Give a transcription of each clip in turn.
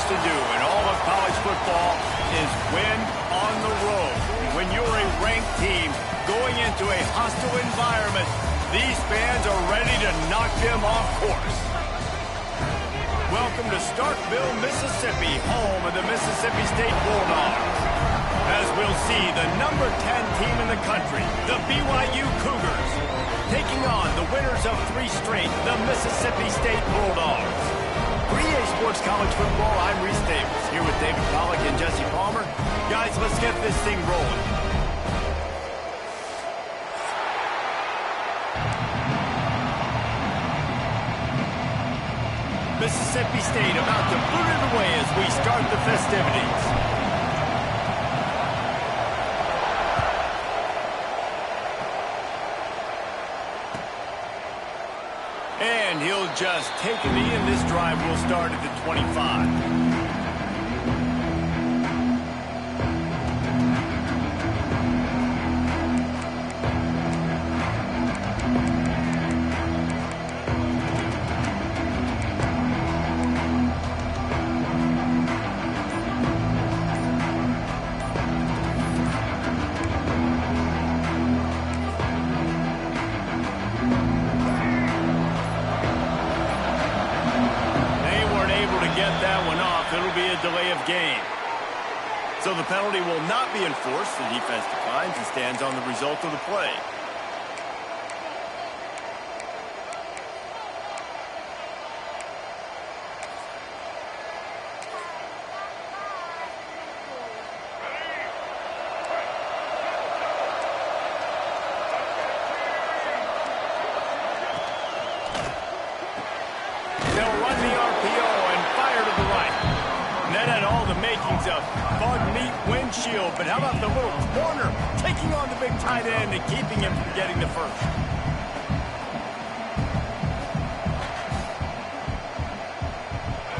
wants to do in all of college football is win on the road. When you're a ranked team going into a hostile environment, these fans are ready to knock them off course. Welcome to Starkville, Mississippi, home of the Mississippi State Bulldogs. As we'll see, the number 10 team in the country, the BYU Cougars, taking on the winners of 3 straight, the Mississippi State Bulldogs. For EA Sports College Football, I'm Reese Davis, here with David Pollack and Jesse Palmer. Guys, let's get this thing rolling. Mississippi State about to boot it away as we start the festivities. And he'll just take a knee, and this drive will start at the 25. It'll be a delay of game. So the penalty will not be enforced. The defense declines and stands on the result of the play. They'll run the RPO and fire to the right. That had all the makings of bug meat windshield, but how about the little corner taking on the big tight end and keeping him from getting the first?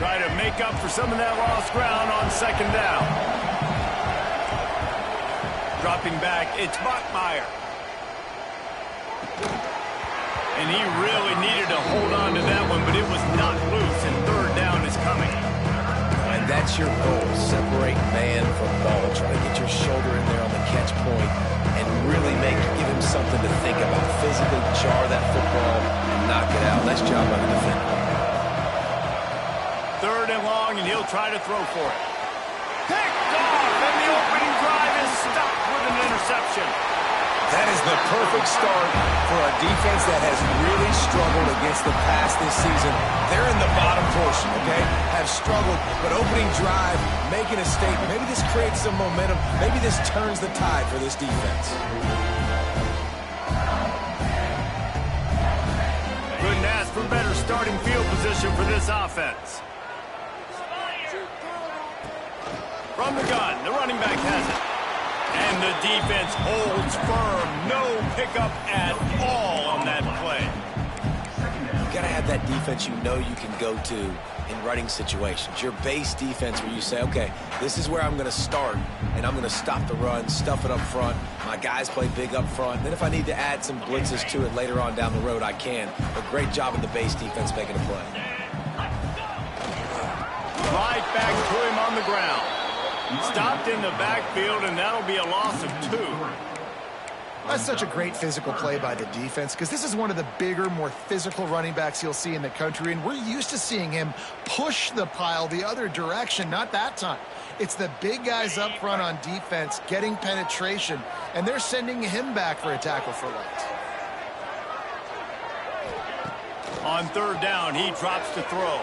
Try to make up for some of that lost ground on second down. Dropping back, it's Bachmeier. And he really needed to hold on to that one, but it was not loose, and third down is coming. And that's your goal, separate man from ball. Try to get your shoulder in there on the catch point and really give him something to think about. Physically jar that football and knock it out. Nice job by the defender. Third and long, and he'll try to throw for it. Picked off, and the opening drive is stopped with an interception. That is the perfect start for a defense that has really struggled against the pass this season. They're in the bottom portion, okay? Have struggled, but opening drive, making a statement. Maybe this creates some momentum. Maybe this turns the tide for this defense. Couldn't ask for better starting field position for this offense. From the gun, the running back has it. And the defense holds firm. No pickup at all on that play. You got to have that defense you know you can go to in running situations. Your base defense where you say, okay, this is where I'm going to start, and I'm going to stop the run, stuff it up front. My guys play big up front. Then if I need to add some blitzes to it later on down the road, I can. But great job of the base defense making a play. Right back to him on the ground. Stopped in the backfield, and that'll be a loss of 2. That's such a great physical play by the defense because this is one of the bigger, more physical running backs you'll see in the country, and we're used to seeing him push the pile the other direction. Not that time. It's the big guys up front on defense getting penetration, and they're sending him back for a tackle for loss. On third down, he drops to throw.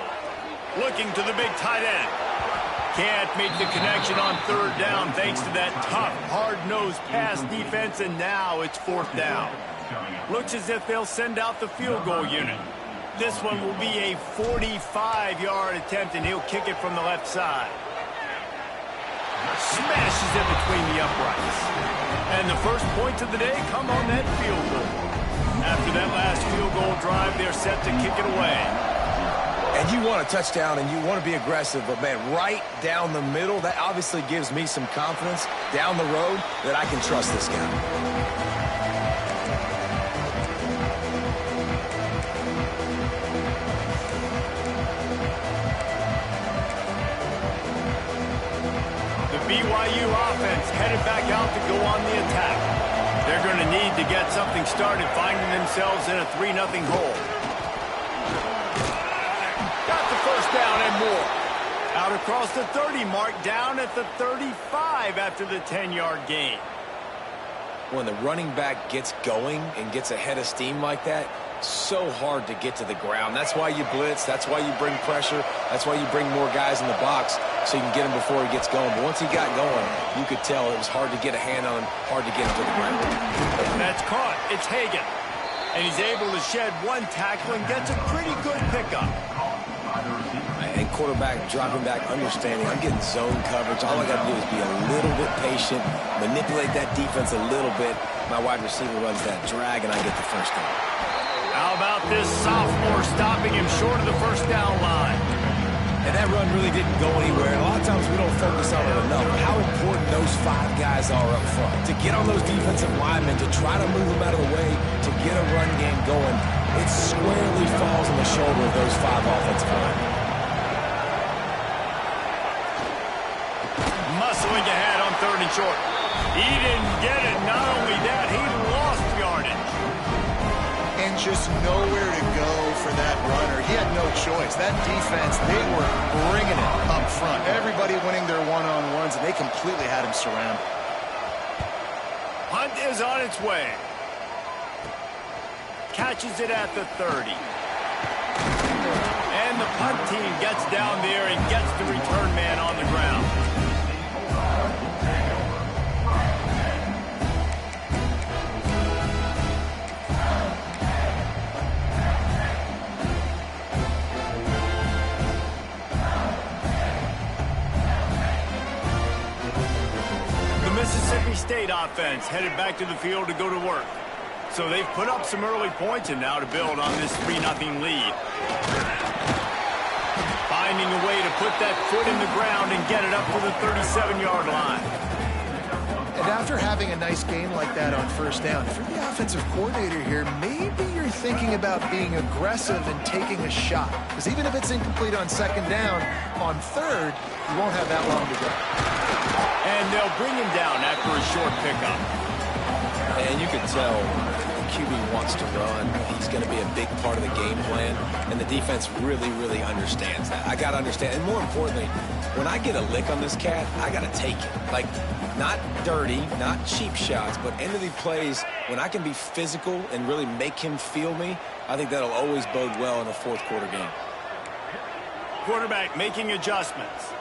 Looking to the big tight end. Can't make the connection on third down thanks to that tough, hard-nosed pass defense, and now it's fourth down. Looks as if they'll send out the field goal unit. This one will be a 45-yard attempt, and he'll kick it from the left side. Smashes it between the uprights. And the first points of the day come on that field goal. After that last field goal drive, they're set to kick it away. And you want a touchdown and you want to be aggressive, but, man, right down the middle, that obviously gives me some confidence down the road that I can trust this guy. headed back out to go on the attack. They're going to need to get something started, finding themselves in a 3-0 hole. Got the first down and more. Out across the 30 mark, down at the 35 after the 10-yard gain. When the running back gets going and gets ahead of steam like that, so hard to get to the ground. That's why you blitz. That's why you bring pressure. That's why you bring more guys in the box so you can get him before he gets going. But once he got going, you could tell it was hard to get a hand on him, hard to get him to the ground. That's caught. It's Hagan. And he's able to shed one tackle and gets a pretty good pickup. And quarterback dropping back, understanding I'm getting zone coverage. All I got to do is be a little bit patient, manipulate that defense a little bit. My wide receiver runs that drag, and I get the first down. How about this sophomore stopping him short of the first down line? And that run really didn't go anywhere. And a lot of times we don't focus on it enough. How important those 5 guys are up front. To get on those defensive linemen, to try to move them out of the way, to get a run game going, it squarely falls on the shoulder of those 5 offensive linemen. Muscling ahead on 3rd and short. He didn't get it. Not only that, he lost yardage. And just nowhere to go for that runner. He had no choice. That defense, they were bringing it up front. Everybody winning their one-on-ones, and they completely had him surrounded. Hunt is on its way. Catches it at the 30. And the punt team gets down there and gets the return man on the ground. Mississippi State offense headed back to the field to go to work. So they've put up some early points and now to build on this 3-0 lead. Finding a way to put that foot in the ground and get it up to the 37-yard line. And after having a nice game like that on first down, if you're the offensive coordinator here, maybe you're thinking about being aggressive and taking a shot. Because even if it's incomplete on 2nd down, on 3rd, you won't have that long to go. And they'll bring him down after a short pickup. And you can tell the QB wants to run. He's going to be a big part of the game plan. And the defense really, really understands that. I got to understand. And more importantly, when I get a lick on this cat, I got to take it. Like, not dirty, not cheap shots, but end of the plays, when I can be physical and really make him feel me, I think that'll always bode well in a 4th quarter game. Quarterback making adjustments.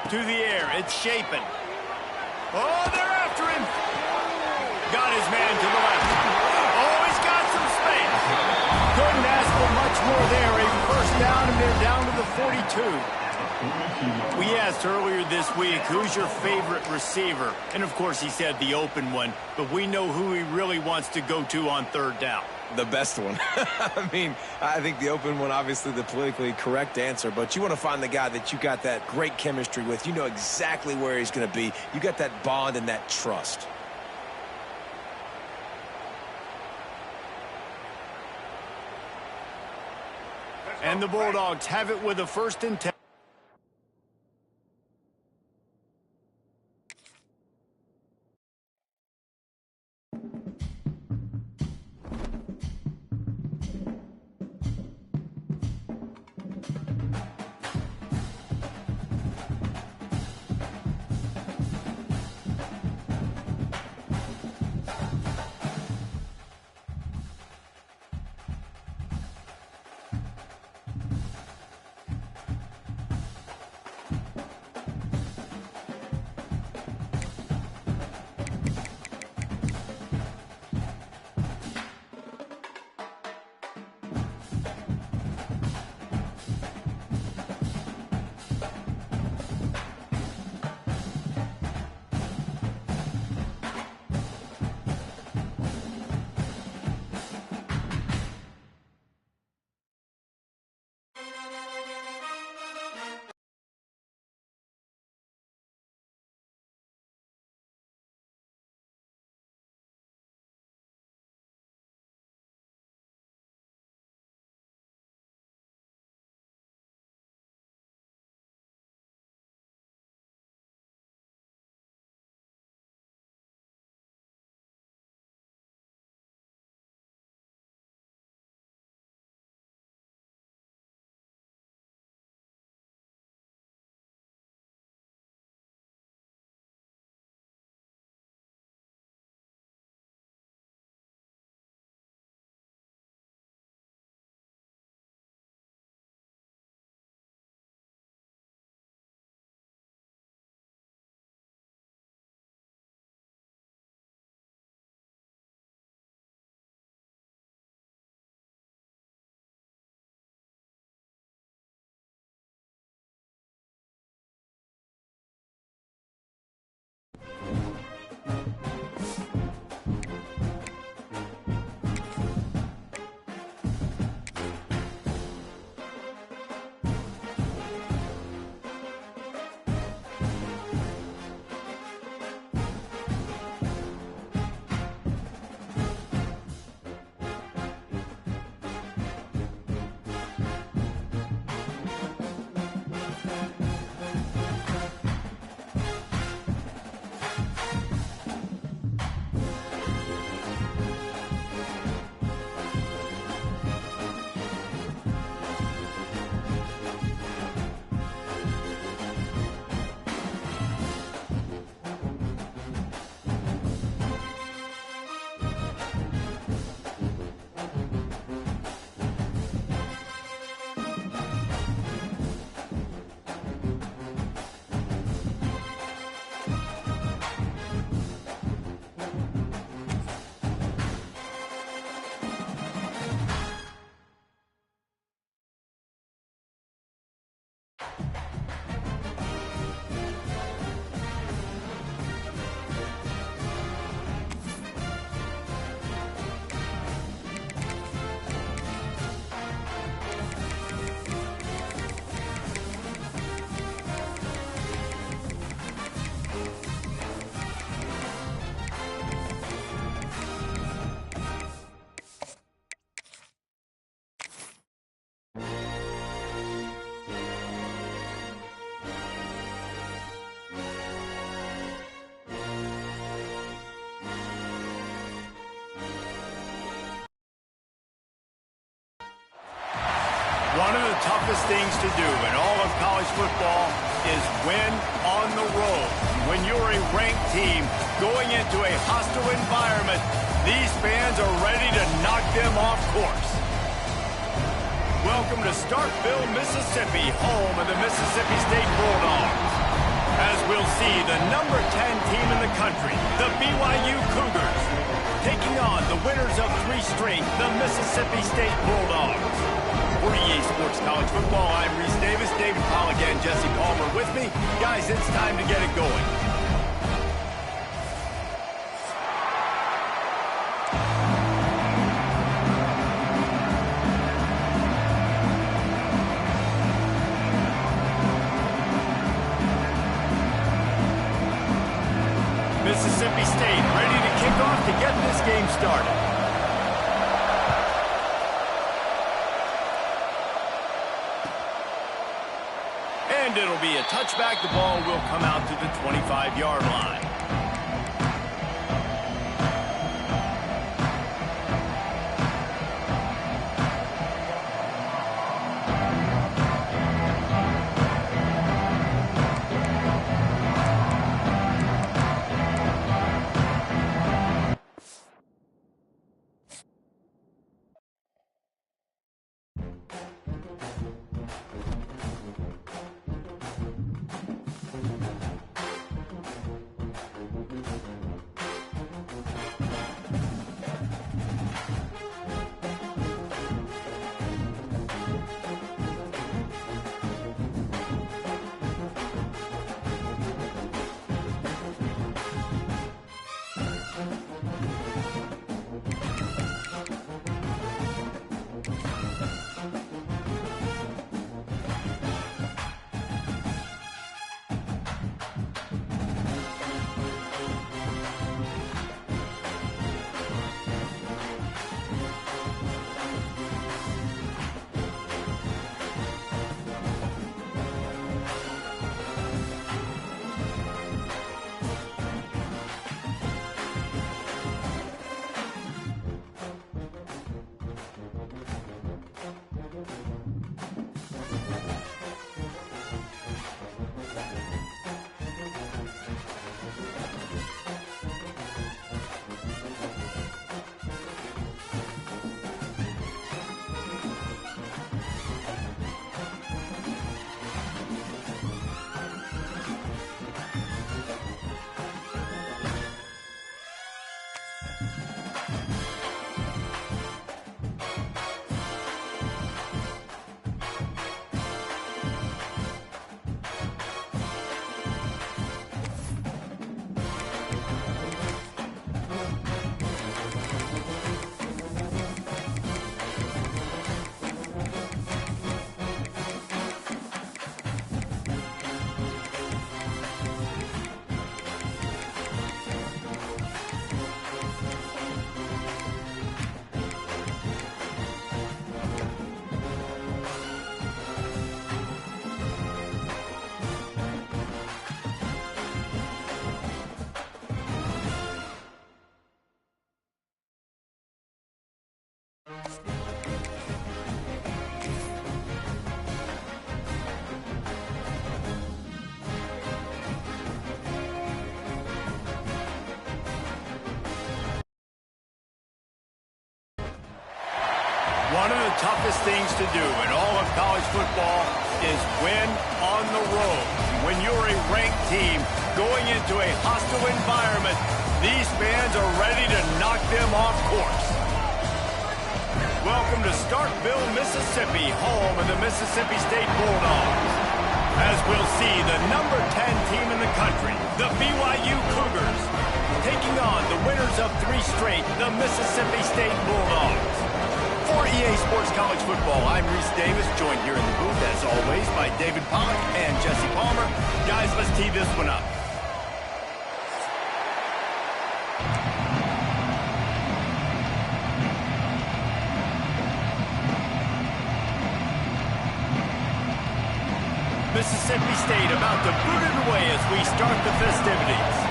To the air, it's Shapen. Oh, they're after him. Got his man to the left. Oh, he's got some space. Couldn't ask for much more there. A first down, and they're down to the 42. We asked earlier this week, who's your favorite receiver? And, of course, he said the open one. But we know who he really wants to go to on 3rd down. The best one. I mean, I think the open one, obviously the politically correct answer, but you want to find the guy that you got that great chemistry with. You know exactly where he's going to be. You got that bond and that trust. And the Bulldogs have it with a 1st and 10. One of the toughest things to do in all of college football is win on the road. When you're a ranked team going into a hostile environment, these fans are ready to knock them off course. Welcome to Starkville, Mississippi, home of the Mississippi State Bulldogs. As we'll see the number 10 team in the country, the BYU Cougars, taking on the winners of 3 straight, the Mississippi State Bulldogs. For EA Sports College Football, I'm Reese Davis, David Pollack and Jesse Palmer with me. Guys, it's time to get it going. Mississippi State ready to kick off to get this game started. And it'll be a touchback. The ball will come out to the 25-yard line. One of the toughest things to do in all of college football is win on the road. When you're a ranked team going into a hostile environment, these fans are ready to knock them off course. Welcome to Starkville, Mississippi, home of the Mississippi State Bulldogs. As we'll see the number 10 team in the country, the BYU Cougars, taking on the winners of 3 straight, the Mississippi State Bulldogs. For EA Sports College Football, I'm Reese Davis, joined here in the booth, as always, by David Pollack and Jesse Palmer. Guys, let's tee this one up. Mississippi State about to boot it away as we start the festivities.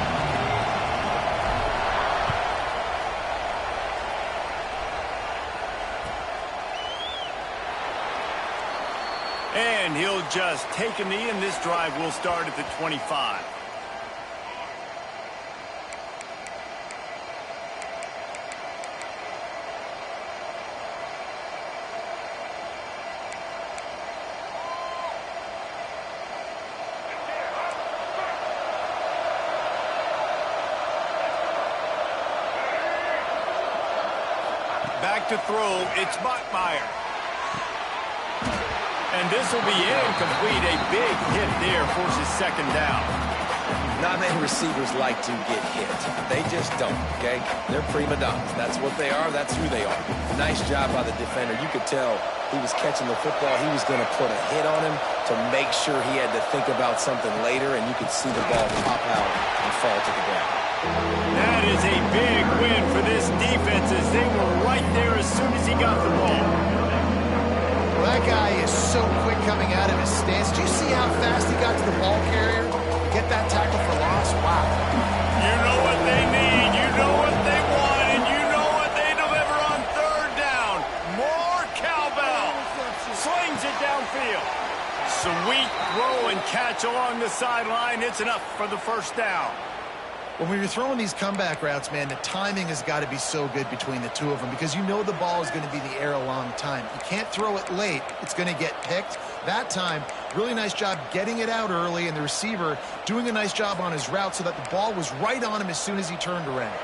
And he'll just take a knee, and this drive will start at the 25. Back to throw, it's Bachmeier. And this will be incomplete. A big hit there forces second down. Not many receivers like to get hit. They just don't, okay? They're prima donnas. That's what they are. That's who they are. Nice job by the defender. You could tell he was catching the football. He was going to put a hit on him to make sure he had to think about something later, and you could see the ball pop out and fall to the ground. That is a big win for this defense as they were right there as soon as he got the ball. Well, that guy is so quick coming out of his stance. Do you see how fast he got to the ball carrier? Get that tackle for loss? Wow. You know what they need, you know what they want, and you know what they deliver on third down. More cowbell. Slings it downfield. Sweet throw and catch along the sideline. It's enough for the first down. When you're throwing these comeback routes, man, the timing has got to be so good between the two of them because you know the ball is going to be in the air a long time. You can't throw it late. It's going to get picked. That time, really nice job getting it out early, and the receiver doing a nice job on his route so that the ball was right on him as soon as he turned around.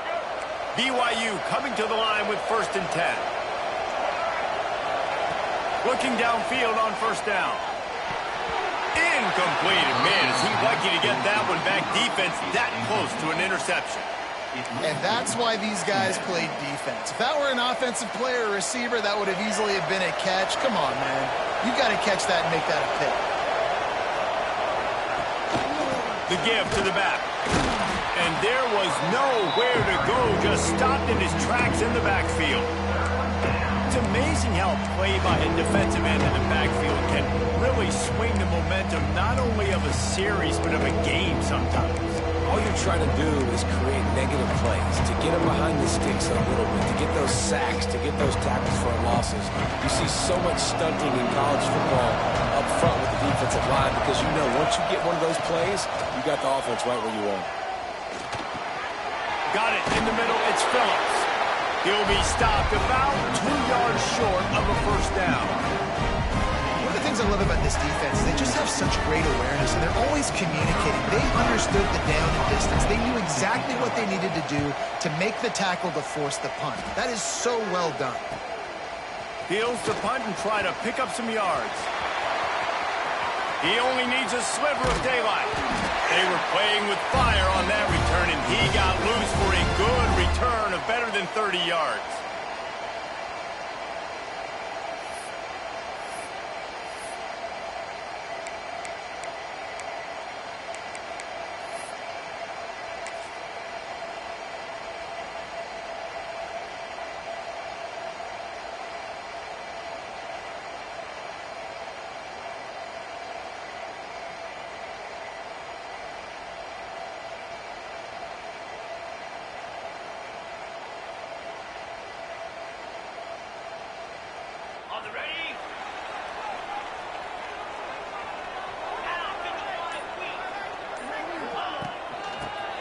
BYU coming to the line with 1st and 10. Looking downfield on first down. Incomplete. And man, is he lucky to get that one back. Defense that close to an interception. And that's why these guys played defense. If that were an offensive player or receiver, that would have easily have been a catch. Come on, man. You got to catch that and make that a pick. The give to the back. And there was nowhere to go. Just stopped in his tracks in the backfield. It's amazing how play by a defensive end in the backfield can really swing the momentum not only of a series but of a game sometimes. All you're trying to do is create negative plays, to get them behind the sticks a little bit, to get those sacks, to get those tackles for losses. You see so much stunting in college football up front with the defensive line because you know once you get one of those plays, you got the offense right where you want. Got it in the middle. It's Phillips. He'll be stopped about 2 yards short of a first down. One of the things I love about this defense is they just have such great awareness, and they're always communicating. They understood the down and distance. They knew exactly what they needed to do to make the tackle to force the punt. That is so well done. Heels to punt and try to pick up some yards. He only needs a sliver of daylight. They were playing with fire on that return, and he got loose for a good return of better than 30 yards.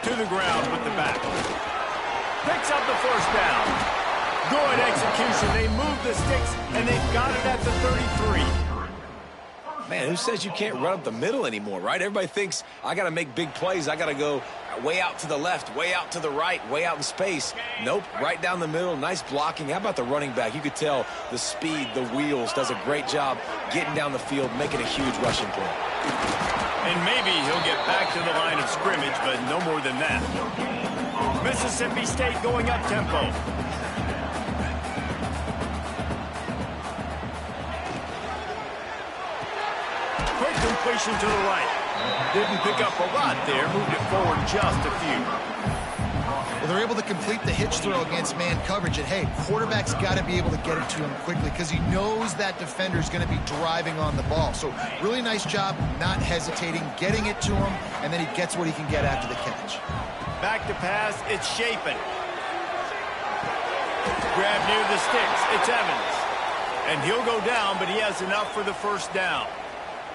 To the ground with the back. Picks up the first down. Good execution. They move the sticks, and they've got it at the 33. Man, who says you can't run up the middle anymore, right? Everybody thinks, I got to make big plays. I got to go way out to the left, way out to the right, way out in space. Nope, right down the middle. Nice blocking. How about the running back? You could tell the speed, the wheels, does a great job getting down the field, making a huge rushing play. And maybe he'll get back to the line of scrimmage, but no more than that. Mississippi State going up tempo. Quick completion to the right. Didn't pick up a lot there, moved it forward just a few. Well, they're able to complete the hitch throw against man coverage, and hey, quarterback's got to be able to get it to him quickly because he knows that defender's going to be driving on the ball. So really nice job not hesitating, getting it to him, and then he gets what he can get after the catch. Back to pass, it's Shapen. Grab near the sticks, it's Evans. And he'll go down, but he has enough for the first down.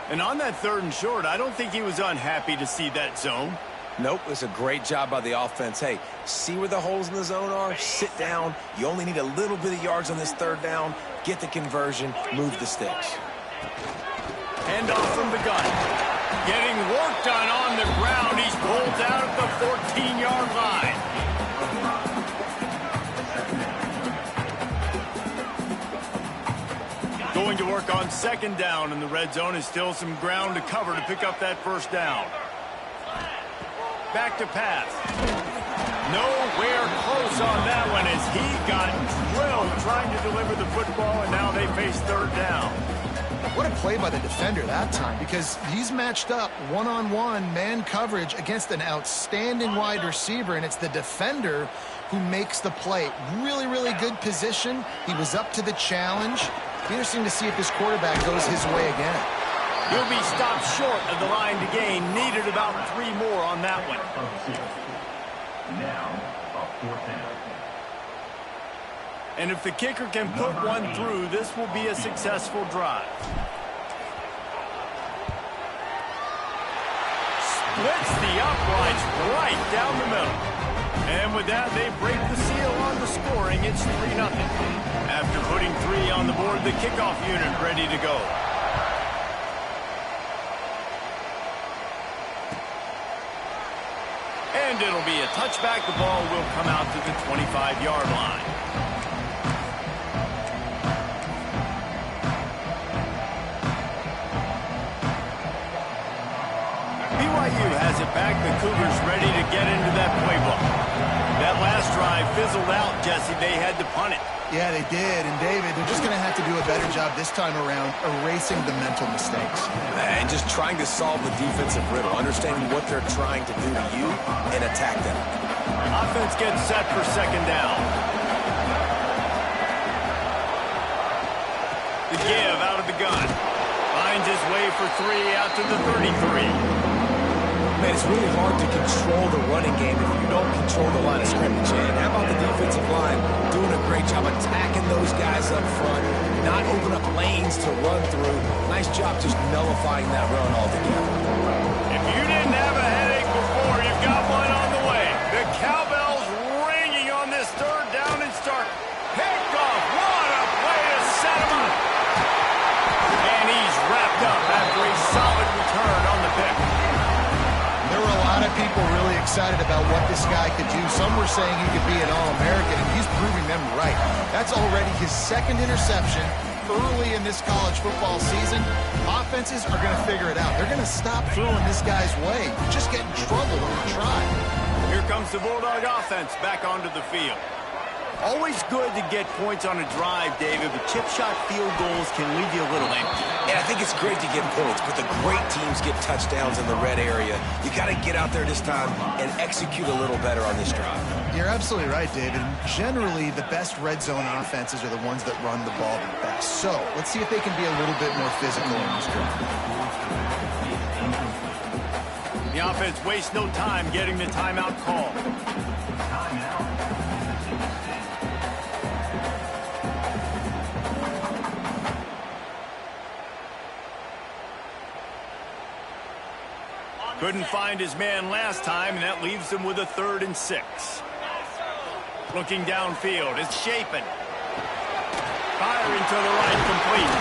And on that 3rd and short, I don't think he was unhappy to see that zone. Nope, it's a great job by the offense. Hey, see where the holes in the zone are? Sit down. You only need a little bit of yards on this 3rd down. Get the conversion. Move the sticks. Hand off from the gun. Getting work done on the ground. He's pulled out at the 14-yard line. Going to work on 2nd down, and the red zone is still some ground to cover to pick up that 1st down. Back to pass. Nowhere close on that one as he got drilled trying to deliver the football, and now they face 3rd down. What a play by the defender that time, because he's matched up one-on-one man coverage against an outstanding wide receiver, and it's the defender who makes the play. Really, really good position. He was up to the challenge. Be interesting to see if this quarterback goes his way again. He'll be stopped short of the line to gain. Needed about 3 more on that one. Now, a 4th down. And if the kicker can put one through, this will be a successful drive. Splits the uprights right down the middle. And with that, they break the seal on the scoring. It's 3-0. After putting 3 on the board, the kickoff unit ready to go. And it'll be a touchback. The ball will come out to the 25-yard line. BYU has it back. The Cougars ready to get into that playbook. That last drive fizzled out, Jesse. They had to punt it. Yeah, they did. And, David, they're just going to have to do a better job this time around erasing the mental mistakes. And just trying to solve the defensive riddle, understanding what they're trying to do to you and attack them. Offense gets set for 2nd down. The give out of the gun. Finds his way for 3 out to the 33. Man, it's really hard to control the running game if you don't control the line of scrimmage. And how about the defensive line doing a great job attacking those guys up front, not open up lanes to run through. Nice job just nullifying that run altogether. If you didn't have a headache before, you've got one on the way. The cowbell's ringing on this 3rd down and start. Picked off. What a way to set him up. And he's wrapped up after a solid return on the pick. There were a lot of people really excited about what this guy could do. Some were saying he could be an All-American, and he's proving them right. That's already his 2nd interception early in this college football season. Offenses are going to figure it out. They're going to stop throwing this guy's way. You just get in trouble when you try. Here comes the Bulldog offense back onto the field. Always good to get points on a drive, David, but chip shot field goals can leave you a little empty. And I think it's great to get points, but the great teams get touchdowns in the red area. You got to get out there this time and execute a little better on this drive. You're absolutely right, David. Generally, the best red zone offenses are the ones that run the ball the best. So let's see if they can be a little bit more physical in this drive. The offense wastes no time getting the timeout call. Couldn't find his man last time, and that leaves him with a 3rd and 6. Looking downfield, it's Shapen. Firing to the right, complete.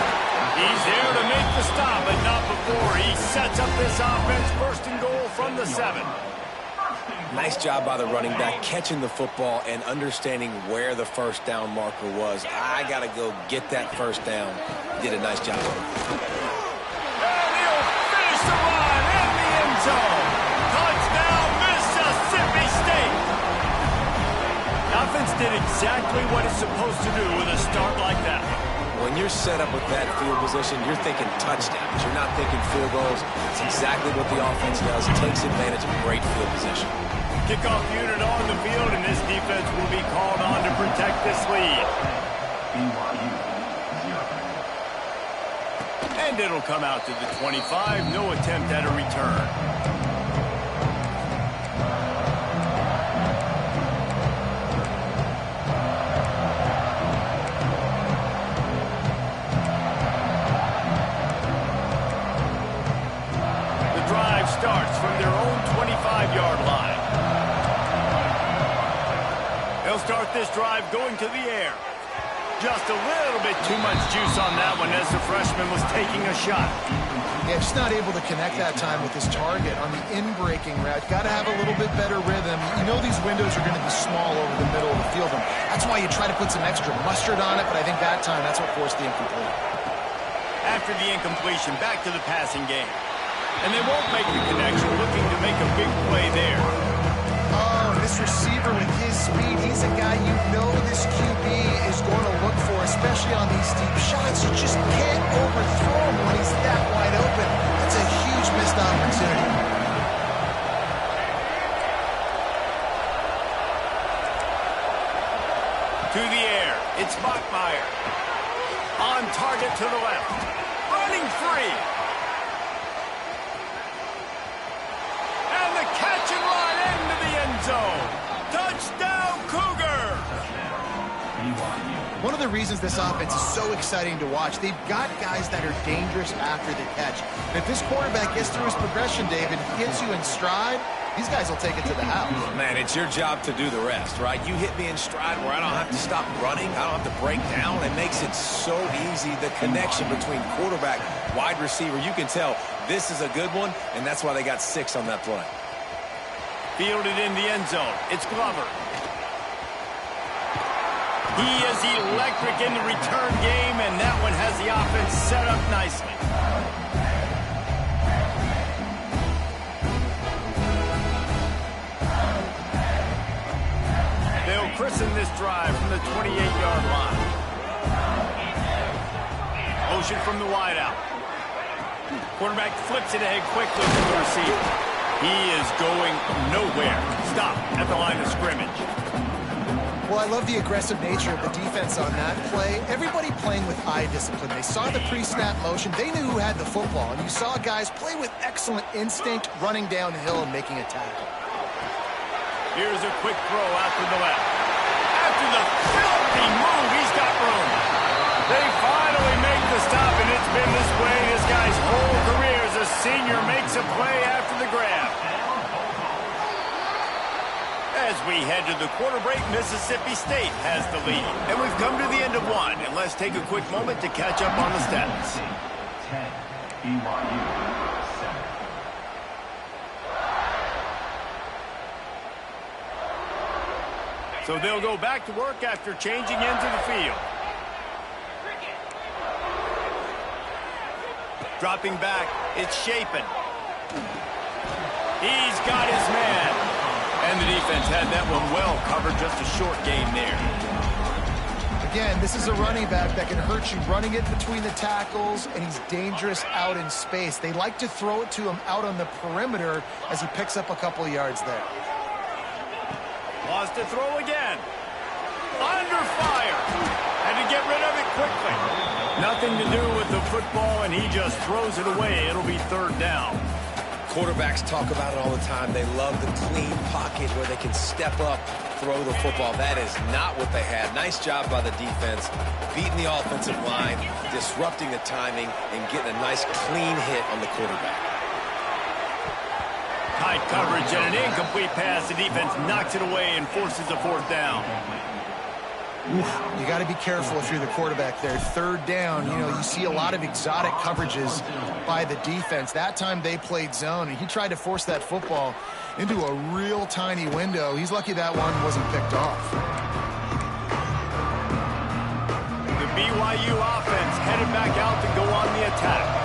He's there to make the stop, but not before. He sets up this offense, 1st and goal from the 7. Nice job by the running back, catching the football and understanding where the 1st down marker was. I got to go get that 1st down. Did a nice job. And he'll finish the run in the end zone. Touchdown, Mississippi State. The offense did exactly what it's supposed to do with a start like that. When you're set up with that field position, you're thinking touchdowns. You're not thinking field goals. It's exactly what the offense does. It takes advantage of great field position. Kickoff unit on the field, and this defense will be called on to protect this lead. And it'll come out to the 25. No attempt at a return. this drive going to the air. Just a little bit too much juice on that one as the freshman was taking a shot. Yeah, just not able to connect that time with his target on the in-breaking route. Got to have a little bit better rhythm. You know these windows are going to be small over the middle of the field, and that's why you try to put some extra mustard on it, but I think that time that's what forced the incomplete. After the incompletion, back to the passing game. And they won't make the connection, looking to make a big play there. Oh, this receiver with his speed, he's a guy you know this QB is going to look for, especially on these deep shots. You just can't overthrow him when he's that wide open. That's a huge missed opportunity. To the air, it's Bachmeier. On target to the left. Running free. And the catch and run into the end zone. Touchdown, Cougar! One of the reasons this offense is so exciting to watch, they've got guys that are dangerous after the catch. And if this quarterback gets through his progression, David, gets you in stride, these guys will take it to the house. Man, it's your job to do the rest, right? You hit me in stride where I don't have to stop running. I don't have to break down. It makes it so easy. The connection between quarterback, wide receiver, you can tell this is a good one, and that's why they got 6 on that play. Fielded in the end zone. It's Glover. He is electric in the return game, and that one has the offense set up nicely. They'll christen this drive from the 28-yard line. Motion from the wideout. Quarterback flips it ahead quickly to the receiver. He is going nowhere. Stop at the line of scrimmage. Well, I love the aggressive nature of the defense on that play. Everybody playing with eye discipline. They saw the pre-snap motion. They knew who had the football. And you saw guys play with excellent instinct, running downhill and making a tackle. Here's a quick throw out to the left. After the filthy move, he's got room. They finally make the stop, and it's been this way this guy's whole career as a senior makes a play after the grab. As we head to the quarter break, Mississippi State has the lead. And we've come to the end of one, and let's take a quick moment to catch up on the stats. 10, BYU, 7. So they'll go back to work after changing into the field. Dropping back, it's Shapen. He's got his man. And the defense had that one well covered, just a short gain there. Again, this is a running back that can hurt you running it between the tackles, and he's dangerous out in space. They like to throw it to him out on the perimeter as he picks up a couple of yards there. Wants to throw again. Under fire. Had to get rid of it quickly. Nothing to do with the football, and he just throws it away. It'll be 3rd down. Quarterbacks talk about it all the time. They love the clean pocket where they can step up, throw the football. That is not what they had. Nice job by the defense, beating the offensive line, disrupting the timing, and getting a nice clean hit on the quarterback. Tight coverage and an incomplete pass. The defense knocks it away and forces a 4th down. You got to be careful if you're the quarterback there. 3rd down, you know, you see a lot of exotic coverages by the defense. That time they played zone, and he tried to force that football into a real tiny window. He's lucky that one wasn't picked off. The BYU offense headed back out to go on the attack.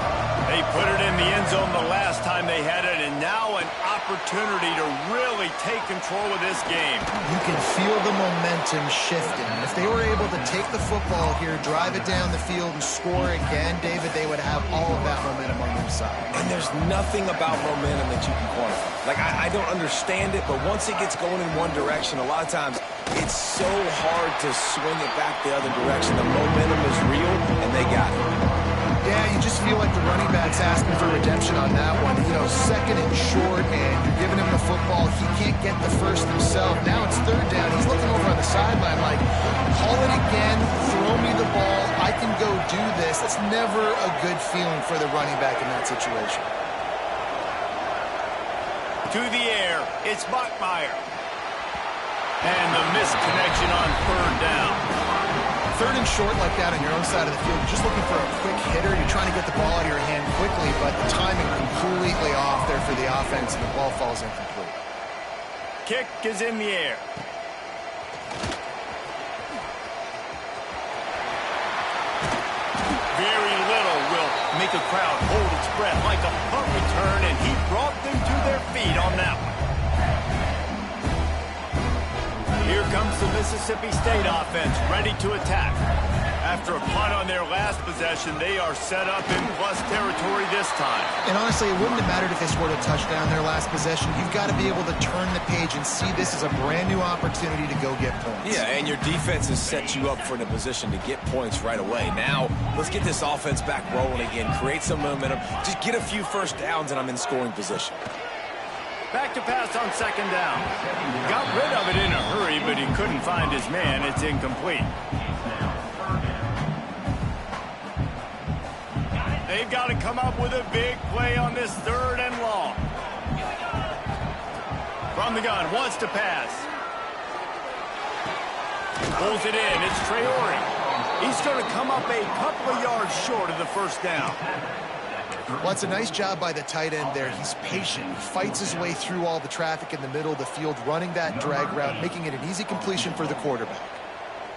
They put it in the end zone the last time they had it, and now an opportunity to really take control of this game. You can feel the momentum shifting. If they were able to take the football here, drive it down the field, and score again, David, they would have all of that momentum on their side. And there's nothing about momentum that you can quantify. Like, I don't understand it, but once it gets going in one direction, a lot of times it's so hard to swing it back the other direction. The momentum is real, and they got it. Yeah, you just feel like the running back's asking for redemption on that one. You know, 2nd and short, and you're giving him the football. He can't get the first himself. Now it's 3rd down. He's looking over on the sideline like, call it again, throw me the ball, I can go do this. That's never a good feeling for the running back in that situation. To the air, it's Bachmeier. And the missed connection on third down. Third and short like that on your own side of the field, you're just looking for a quick hitter. You're trying to get the ball out of your hand quickly, but the timing completely off there for the offense, and the ball falls incomplete. Kick is in the air. Very little will make a crowd hold its breath like a punt return, and he brought them to their feet on that one. Here comes the Mississippi State offense, ready to attack. After a punt on their last possession, they are set up in plus territory this time. And honestly, it wouldn't have mattered if they scored a touchdown their last possession. You've got to be able to turn the page and see this as a brand new opportunity to go get points. Yeah, and your defense has set you up for a position to get points right away. Now, let's get this offense back rolling again, create some momentum, just get a few first downs, and I'm in scoring position. Back to pass on second down. Got rid of it in a hurry, but he couldn't find his man. It's incomplete. They've got to come up with a big play on this third and long. From the gun, wants to pass. Pulls it in. It's Traore. He's going to come up a couple of yards short of the first down. Well, it's a nice job by the tight end there. He's patient. He fights his way through all the traffic in the middle of the field, running that drag route, making it an easy completion for the quarterback.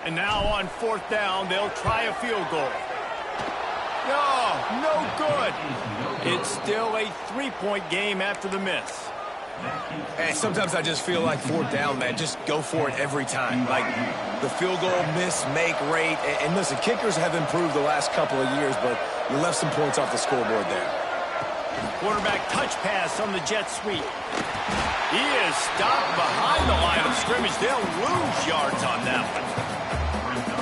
And now on fourth down, they'll try a field goal. No good. It's still a three-point game after the miss. Hey, sometimes I just feel like fourth down, man. Just go for it every time. Like the field goal miss, make rate. And listen, kickers have improved the last couple of years, but you left some points off the scoreboard there. Quarterback touch pass on the jet sweep. He is stopped behind the line of scrimmage. They'll lose yards on that one.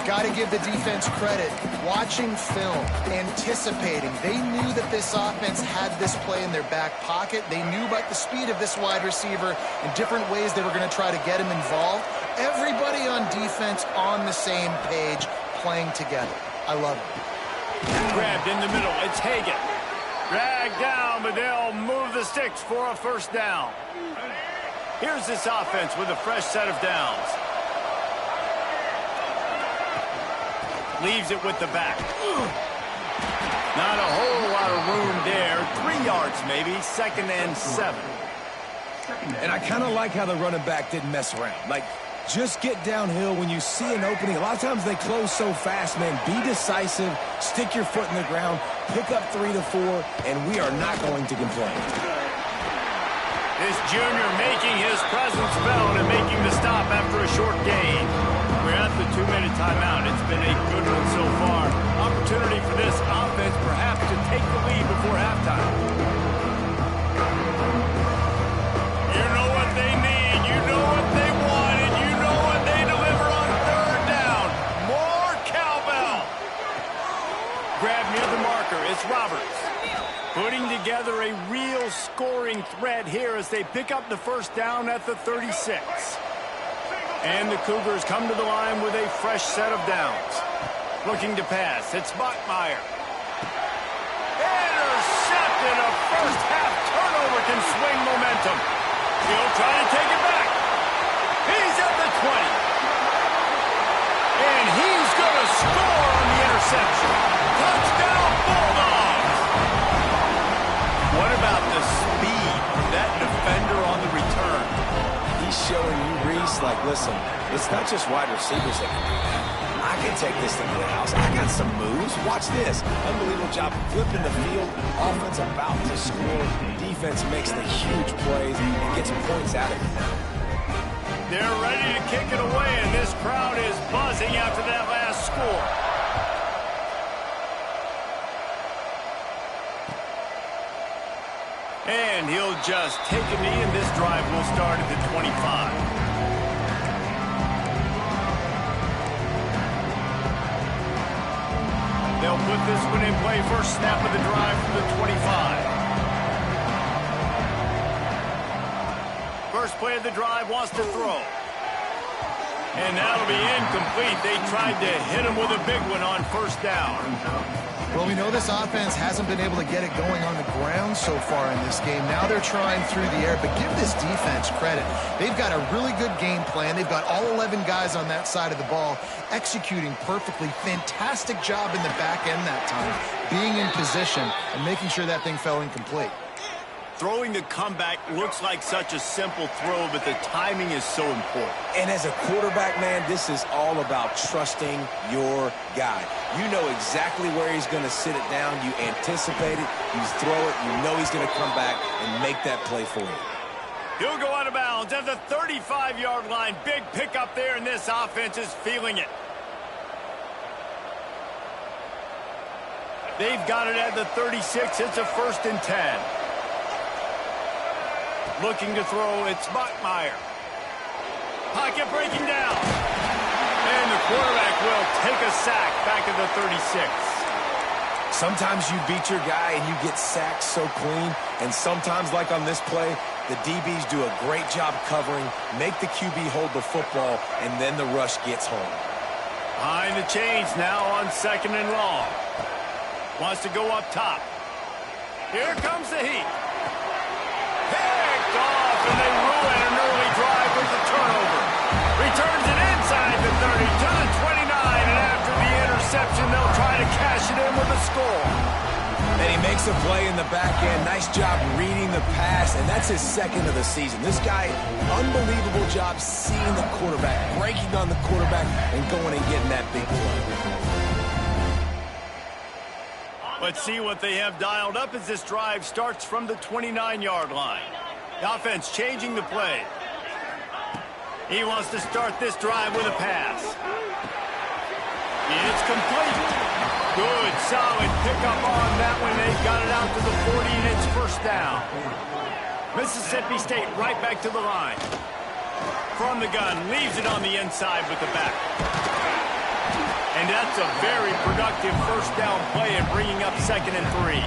Got to give the defense credit. Watching film, anticipating. They knew that this offense had this play in their back pocket. They knew about the speed of this wide receiver and different ways they were going to try to get him involved. Everybody on defense on the same page, playing together. I love it. Grabbed in the middle. It's Hagan. Dragged down, but they'll move the sticks for a first down. Here's this offense with a fresh set of downs. Leaves it with the back. Not a whole lot of room there. 3 yards maybe. 2nd and 7. And I kind of like how the running back didn't mess around. Like, just get downhill when you see an opening. A lot of times they close so fast, man. Be decisive. Stick your foot in the ground. Pick up 3 to 4, and we are not going to complain. This junior making his presence felt and making the stop after a short gain. We're at the 2-minute timeout. It's been a good one so far. Opportunity for this offense perhaps to take the lead before halftime. You know what they need. You know what they want. And you know what they deliver on third down. More cowbell. Grab near the marker. It's Roberts. Putting together a real scoring threat here as they pick up the first down at the 36. And the Cougars come to the line with a fresh set of downs. Looking to pass. It's Bachmeier. Intercepted. A first-half turnover can swing momentum. He'll try to take it back. He's at the 20. And he's going to score on the interception. Touchdown, Bulldogs. What about the speed of that defender on the return? He's showing you, Reese, like, listen, it's not just wide receivers that can do that. I can take this thing to the house. I got some moves. Watch this. Unbelievable job flipping the field. Offense about to score. Defense makes the huge plays and gets points out of it. They're ready to kick it away, and this crowd is buzzing after that last score. And he'll just take a knee, and this drive will start at the 25. They'll put this one in play. First snap of the drive for the 25. First play of the drive, wants to throw. And that'll be incomplete. They tried to hit him with a big one on first down. Well, we know this offense hasn't been able to get it going on the ground so far in this game. Now they're trying through the air, but give this defense credit. They've got a really good game plan. They've got all 11 guys on that side of the ball executing perfectly. Fantastic job in the back end that time, being in position and making sure that thing fell incomplete. Throwing the comeback looks like such a simple throw, but the timing is so important. And as a quarterback, man, this is all about trusting your guy. You know exactly where he's going to sit it down. You anticipate it. You throw it. You know he's going to come back and make that play for you. He'll go out of bounds at the 35-yard line. Big pickup there, and this offense is feeling it. They've got it at the 36. It's a 1st and 10. Looking to throw, it's Bachmeier. Pocket breaking down. And the quarterback will take a sack back at the 36. Sometimes you beat your guy and you get sacked so clean. And sometimes, like on this play, the DBs do a great job covering, make the QB hold the football, and then the rush gets home. Behind the chains now on 2nd and long. Wants to go up top. Here comes the heat. Picked off, and they ruin an early drive with the turnover. Returns it inside the 30 to the 29, and after the interception, they'll try to cash it in with a score. And he makes a play in the back end. Nice job reading the pass, and that's his 2nd of the season. This guy, unbelievable job seeing the quarterback, breaking on the quarterback, and going and getting that big play. Let's see what they have dialed up as this drive starts from the 29-yard line. The offense changing the play. He wants to start this drive with a pass. It's complete. Good, solid pickup on that one. They've got it out to the 40, and it's 1st down. Mississippi State right back to the line. From the gun, leaves it on the inside with the back. And that's a very productive 1st down play and bringing up 2nd and 3.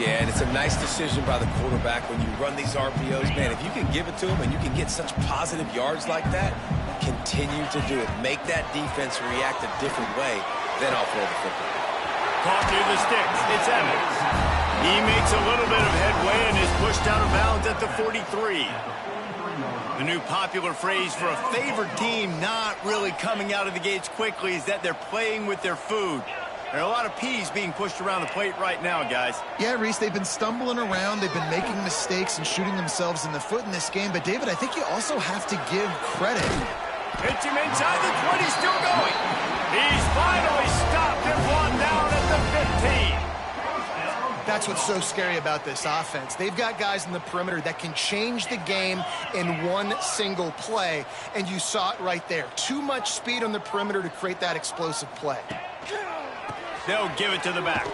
Yeah, and it's a nice decision by the quarterback when you run these RPOs. Man, if you can give it to him and you can get such positive yards like that, continue to do it. Make that defense react a different way, then I'll throw the football. Caught near the sticks. It's Evans. He makes a little bit of headway and is pushed out of bounds at the 43. The new popular phrase for a favored team not really coming out of the gates quickly is that they're playing with their food. There are a lot of peas being pushed around the plate right now, guys. Yeah, Reese, they've been stumbling around. They've been making mistakes and shooting themselves in the foot in this game. But, David, I think you also have to give credit. Hits him inside the 20, still going. He's finally stopped and brought down at the 15. That's what's so scary about this offense. They've got guys in the perimeter that can change the game in one single play, and you saw it right there. Too much speed on the perimeter to create that explosive play. They'll give it to the back.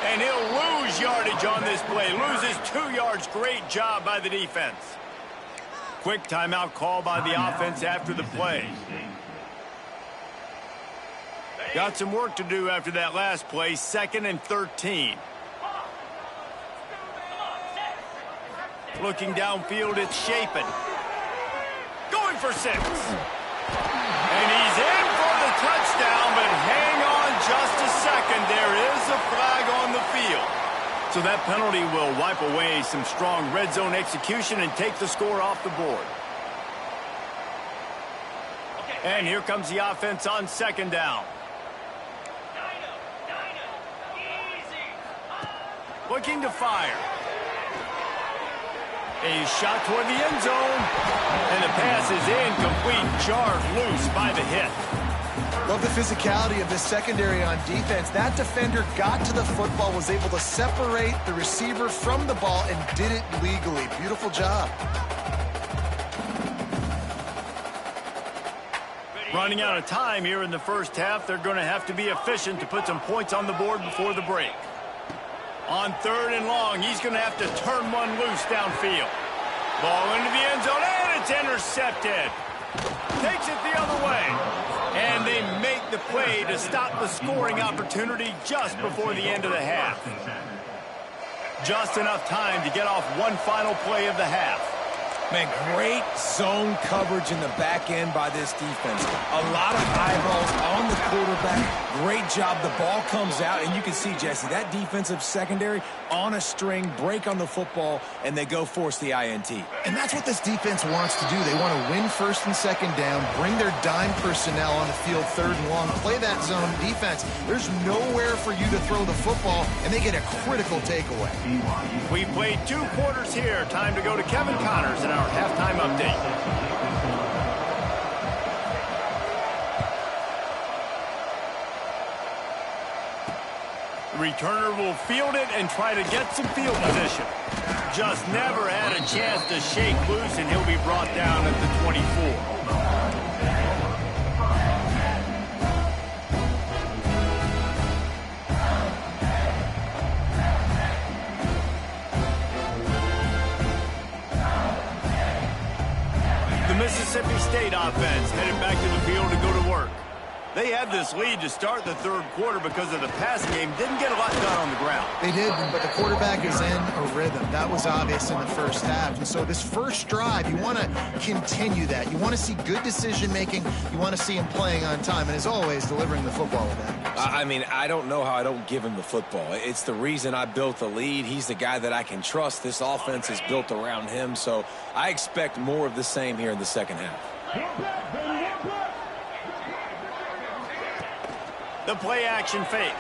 And he'll lose yardage on this play. Loses 2 yards. Great job by the defense. Quick timeout call by the offense after the play. Got some work to do after that last play. 2nd and 13. Looking downfield, it's Shapen. Going for 6. And he's in for the touchdown, but hang on just a second. There is a flag on the field. So that penalty will wipe away some strong red zone execution and take the score off the board. And here comes the offense on 2nd down. Looking to fire. A shot toward the end zone. And the pass is incomplete. Jarred loose by the hit. Love the physicality of this secondary on defense. That defender got to the football, was able to separate the receiver from the ball, and did it legally. Beautiful job. Running out of time here in the 1st half. They're going to have to be efficient to put some points on the board before the break. On 3rd and long, he's going to have to turn one loose downfield. Ball into the end zone, and it's intercepted. Takes it the other way. And they make the play to stop the scoring opportunity just before the end of the half. Just enough time to get off one final play of the half. Man, great zone coverage in the back end by this defense. A lot of eyeballs on the quarterback. Great job. The ball comes out, and you can see, Jesse, that defensive secondary on a string, break on the football, and they go force the INT. And that's what this defense wants to do. They want to win first and second down, bring their dime personnel on the field third and long, play that zone defense. There's nowhere for you to throw the football, and they get a critical takeaway. We played 2 quarters here. Time to go to Kevin Connors in our halftime update. The returner will field it and try to get some field position. Just never had a chance to shake loose, and he'll be brought down at the 24. The Mississippi State offense headed back to the field to go to work. They had this lead to start the third quarter because of the passing game. Didn't get a lot done on the ground. They did, but the quarterback is in a rhythm. That was obvious in the first half. And so this first drive, you want to continue that. You want to see good decision-making. You want to see him playing on time. And as always, delivering the football with that. I mean, I don't know how I don't give him the football. It's the reason I built the lead. He's the guy that I can trust. This offense is built around him. So I expect more of the same here in the second half. The play-action fake.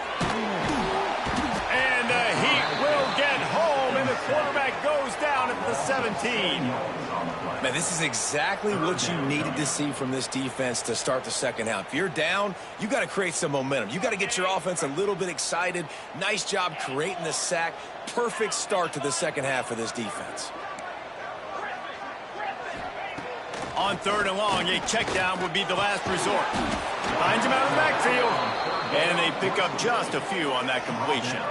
And the Heat will get home, and the quarterback goes down at the 17. Man, this is exactly what you needed to see from this defense to start the second half. If you're down, you got to create some momentum. You got to get your offense a little bit excited. Nice job creating the sack. Perfect start to the second half of this defense. On third and long, a check down would be the last resort. Finds him out of the backfield. And they pick up just a few on that completion.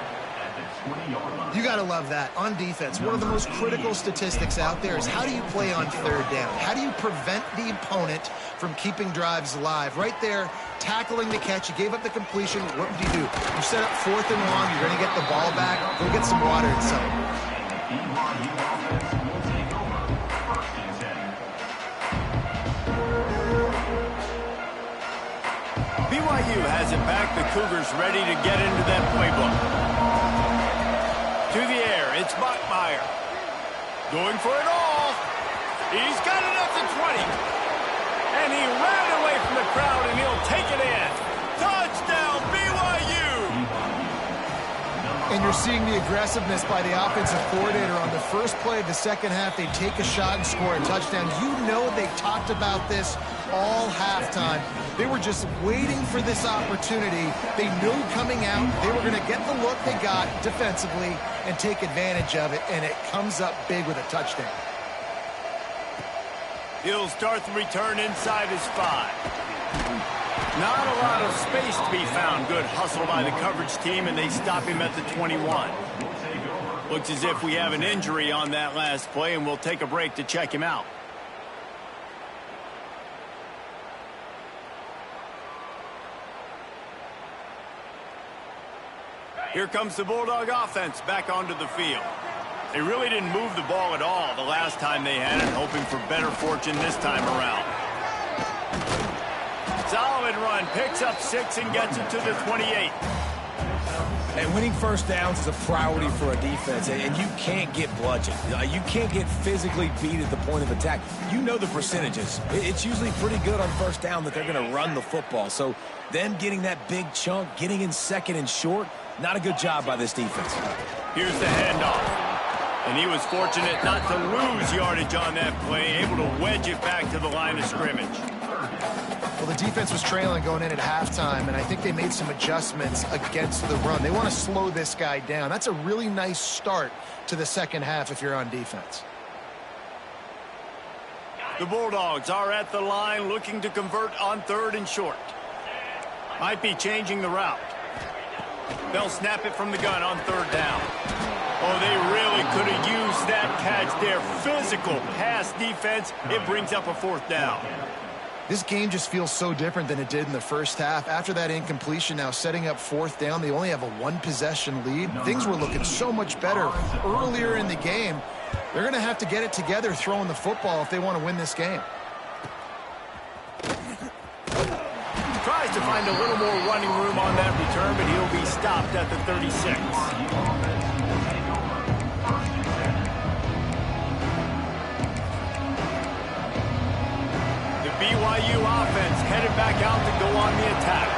You got to love that. On defense, one of the most critical statistics out there is how do you play on third down? How do you prevent the opponent from keeping drives alive? Right there, tackling the catch. You gave up the completion. What would you do? You set up fourth and long. You're going to get the ball back. Go get some water and something. BYU has it back. The Cougars ready to get into that playbook. To the air, it's Bachmeier. Going for it all. He's got it at the 20. And he ran away from the crowd, and he'll take it in. Touchdown, BYU! And you're seeing the aggressiveness by the offensive coordinator on the first play of the second half. They take a shot and score a touchdown. You know they talked about this all halftime. They were just waiting for this opportunity. They knew coming out they were going to get the look they got defensively and take advantage of it, and it comes up big with a touchdown. He'll start the return inside his 5. Not a lot of space to be found. Good hustle by the coverage team, and they stop him at the 21. Looks as if we have an injury on that last play, and we'll take a break to check him out. Here comes the Bulldog offense back onto the field. They really didn't move the ball at all the last time they had it, hoping for better fortune this time around. Solid run, picks up 6 and gets it to the 28. And winning first downs is a priority for a defense, and you can't get bludgeoned. You can't get physically beat at the point of attack. You know the percentages. It's usually pretty good on first down that they're going to run the football. So them getting that big chunk, getting in second and short, not a good job by this defense. Here's the handoff. And he was fortunate not to lose yardage on that play, able to wedge it back to the line of scrimmage. Well, the defense was trailing going in at halftime, and I think they made some adjustments against the run. They want to slow this guy down. That's a really nice start to the second half if you're on defense. The Bulldogs are at the line looking to convert on third and short. Might be changing the route. They'll snap it from the gun on third down. Oh, they really could have used that catch there. Physical pass defense. It brings up a fourth down. This game just feels so different than it did in the first half. After that incompletion, now setting up fourth down, they only have a one-possession lead. Things were looking so much better earlier in the game. They're going to have to get it together throwing the football if they want to win this game. Tries to find a little more running room on that return, but he'll be stopped at the 36. BYU offense headed back out to go on the attack.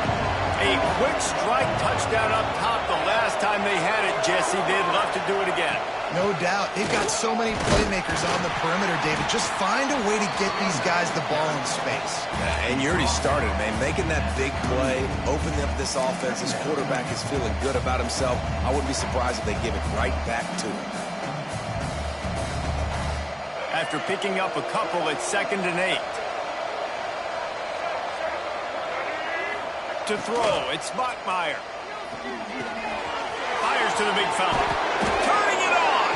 A quick strike touchdown up top the last time they had it, Jesse. They'd love to do it again. No doubt. They've got so many playmakers on the perimeter, David. Just find a way to get these guys the ball in space. Yeah, and you already started, man. Making that big play, opening up this offense. This quarterback is feeling good about himself. I wouldn't be surprised if they give it right back to him. After picking up a couple, it's 2nd and 8. To throw, it's Bachmeier. Fires to the big fella. Turning it on.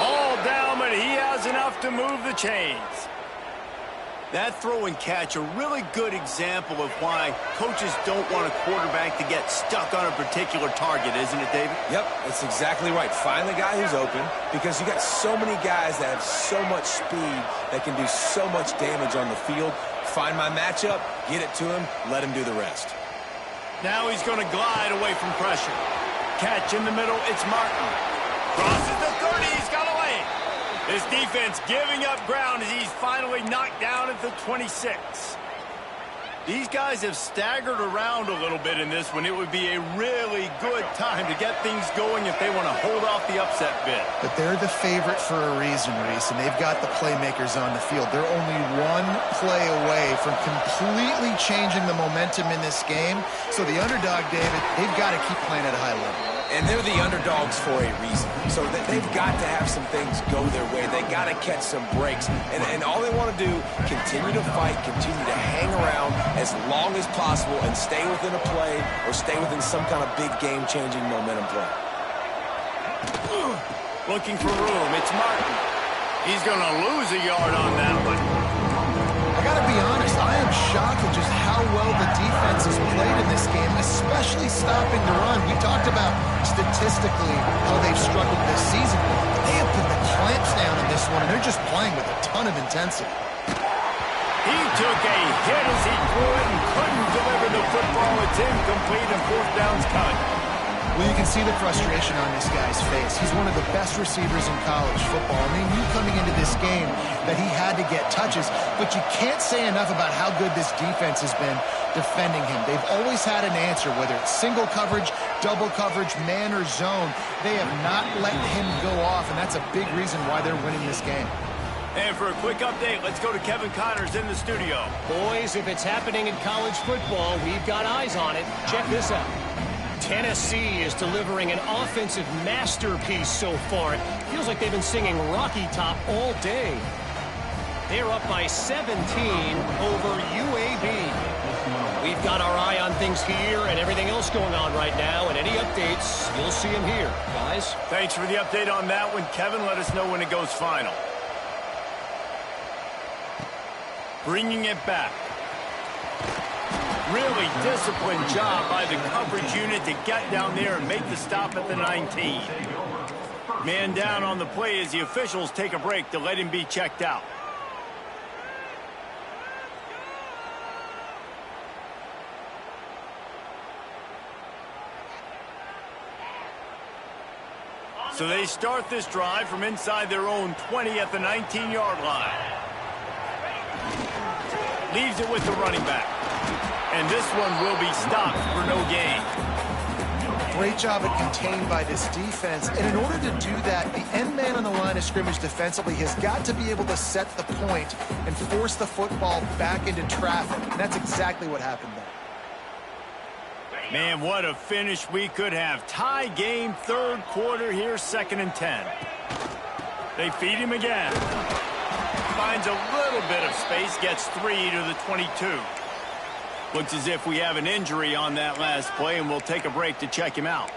All down, but he has enough to move the chains. That throw and catch, a really good example of why coaches don't want a quarterback to get stuck on a particular target, isn't it, David? Yep, that's exactly right. Find the guy who's open, because you got so many guys that have so much speed that can do so much damage on the field. Find my matchup, get it to him, let him do the rest. Now he's going to glide away from pressure. Catch in the middle, it's Martin. Crosses the 30, he's got a lane. This defense giving up ground as he's finally knocked down at the 26. These guys have staggered around a little bit in this one. It would be a really good time to get things going if they want to hold off the upset bid. But they're the favorite for a reason, Reese, and they've got the playmakers on the field. They're only one play away from completely changing the momentum in this game. So the underdog, David, they've got to keep playing at a high level. And they're the underdogs for a reason. So they've got to have some things go their way. They got to catch some breaks. And all they want to do, continue to fight, continue to hang around as long as possible and stay within a play or stay within some kind of big game-changing momentum play. Looking for room. It's Martin. He's going to lose a yard on that one. I got to be honest, I am shocked at just how well the defense has played in this game, especially stopping the run. We talked about statistically how they've struggled this season, but they have put the clamps down in this one, and they're just playing with a ton of intensity. He took a hit as he threw it and couldn't deliver the football. It's incomplete and 4th down's cut. Well, you can see the frustration on this guy's face. He's one of the best receivers in college football. I mean, you coming into this game that he had to get touches, but you can't say enough about how good this defense has been defending him. They've always had an answer, whether it's single coverage, double coverage, man or zone. They have not let him go off, and that's a big reason why they're winning this game. And for a quick update, let's go to Kevin Connors in the studio. Boys, if it's happening in college football, we've got eyes on it. Check this out. Tennessee is delivering an offensive masterpiece so far. It feels like they've been singing Rocky Top all day. They're up by 17 over UAB. We've got our eye on things here and everything else going on right now, and any updates, you'll see them here, guys. Thanks for the update on that one, Kevin. Let us know when it goes final. Bringing it back. Really disciplined job by the coverage unit to get down there and make the stop at the 19. Man down on the play as the officials take a break to let him be checked out. So they start this drive from inside their own 20 at the 19-yard line. Leaves it with the running back. And this one will be stopped for no gain. Great job at contained by this defense. And in order to do that, the end man on the line of scrimmage defensively has got to be able to set the point and force the football back into traffic. And that's exactly what happened there. Man, what a finish we could have. Tie game, 3rd quarter here, 2nd and 10. They feed him again. Finds a little bit of space, gets 3 to the 22. Looks as if we have an injury on that last play, and we'll take a break to check him out.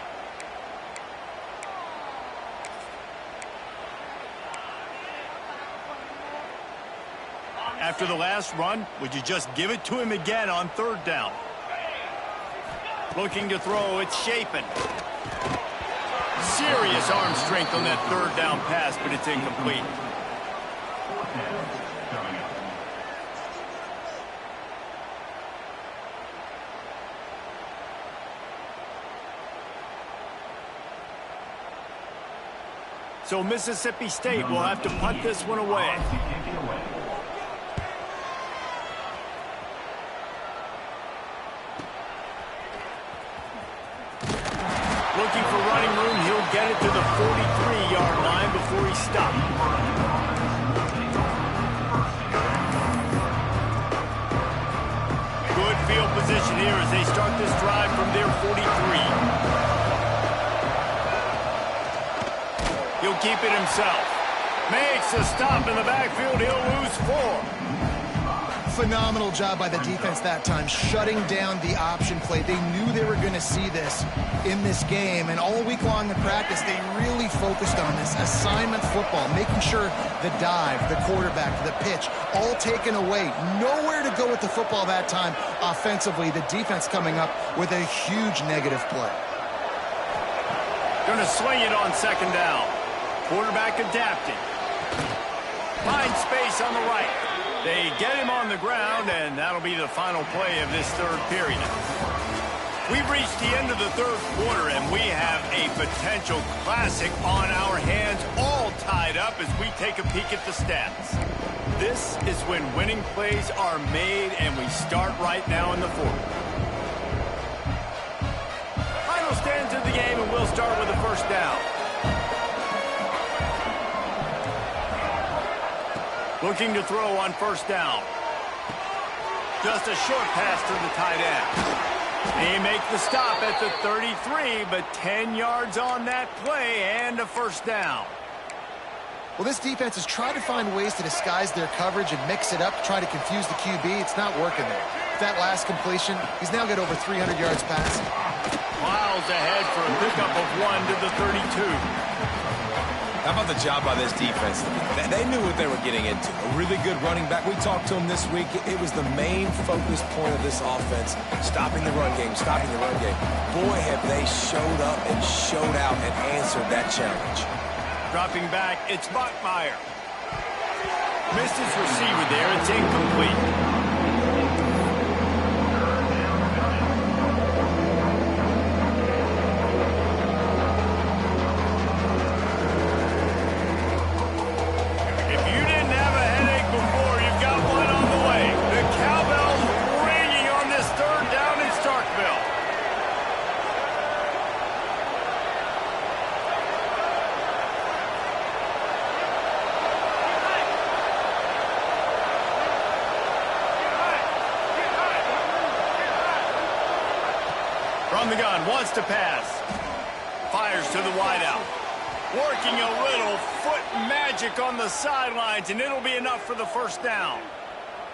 After the last run, would you just give it to him again on third down? Looking to throw, it's Shapen. Serious arm strength on that third down pass, but it's incomplete. So Mississippi State will have to punt this one away. Looking for running room, he'll get it to the 43-yard line before he stopped. Good field position here as they start this drive from their 43. He'll keep it himself. Makes a stop in the backfield. He'll lose 4. Phenomenal job by the defense that time, shutting down the option play. They knew they were going to see this in this game, and all week long in practice, they really focused on this assignment football, making sure the dive, the quarterback, the pitch, all taken away. Nowhere to go with the football that time offensively. The defense coming up with a huge negative play. Going to swing it on second down. Quarterback adapting. Finds space on the right. They get him on the ground, and that'll be the final play of this third period. We've reached the end of the third quarter, and we have a potential classic on our hands, all tied up as we take a peek at the stats. This is when winning plays are made, and we start right now in the fourth. Final stands of the game, and we'll start with the first down. Looking to throw on first down. Just a short pass to the tight end. They make the stop at the 33, but 10 yards on that play and a first down. Well, this defense has tried to find ways to disguise their coverage and mix it up, try to confuse the QB. It's not working there. That last completion, he's now got over 300 yards passing. Miles ahead for a pickup of 1 to the 32. How about the job by this defense? They knew what they were getting into. A really good running back. We talked to him this week. It was the main focus point of this offense, stopping the run game, stopping the run game. Boy, have they showed up and showed out and answered that challenge. Dropping back, it's Bachmeier. Missed his receiver there. It's incomplete. From the gun, wants to pass. Fires to the wideout. Working a little foot magic on the sidelines, and it'll be enough for the first down.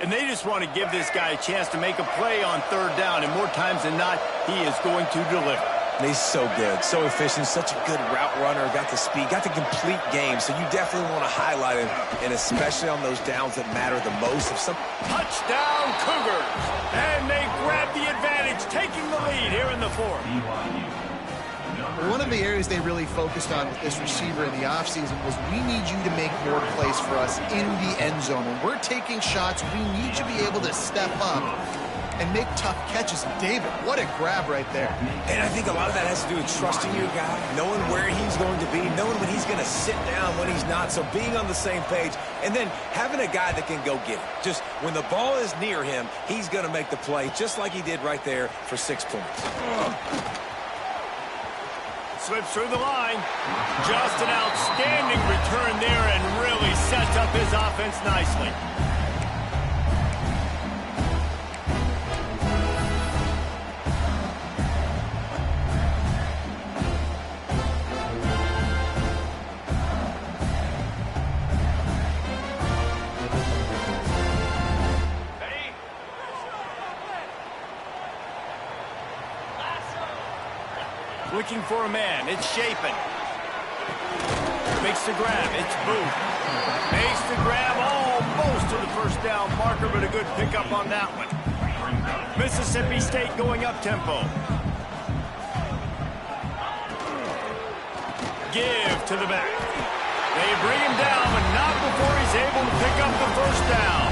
And they just want to give this guy a chance to make a play on third down, and more times than not, he is going to deliver. He's so good, so efficient, such a good route runner, got the speed, got the complete game, so you definitely want to highlight him, and especially on those downs that matter the most. Touchdown, Cougars! And they grab the advantage, taking the lead here in the fourth. One of the areas they really focused on with this receiver in the offseason was we need you to make more plays for us in the end zone. When we're taking shots, we need you to be able to step up and make tough catches. David, what a grab right there. And I think a lot of that has to do with trusting your guy, knowing where he's going to be, knowing when he's going to sit down, when he's not, so being on the same page, and then having a guy that can go get it. Just when the ball is near him, he's going to make the play, just like he did right there for 6 points. Slips through the line. Just an outstanding return there and really sets up his offense nicely. Looking for a man. It's Shapen. Makes the grab. It's Booth. Makes the grab. Oh, close to the first down marker, but a good pickup on that one. Mississippi State going up-tempo. Give to the back. They bring him down, but not before he's able to pick up the first down.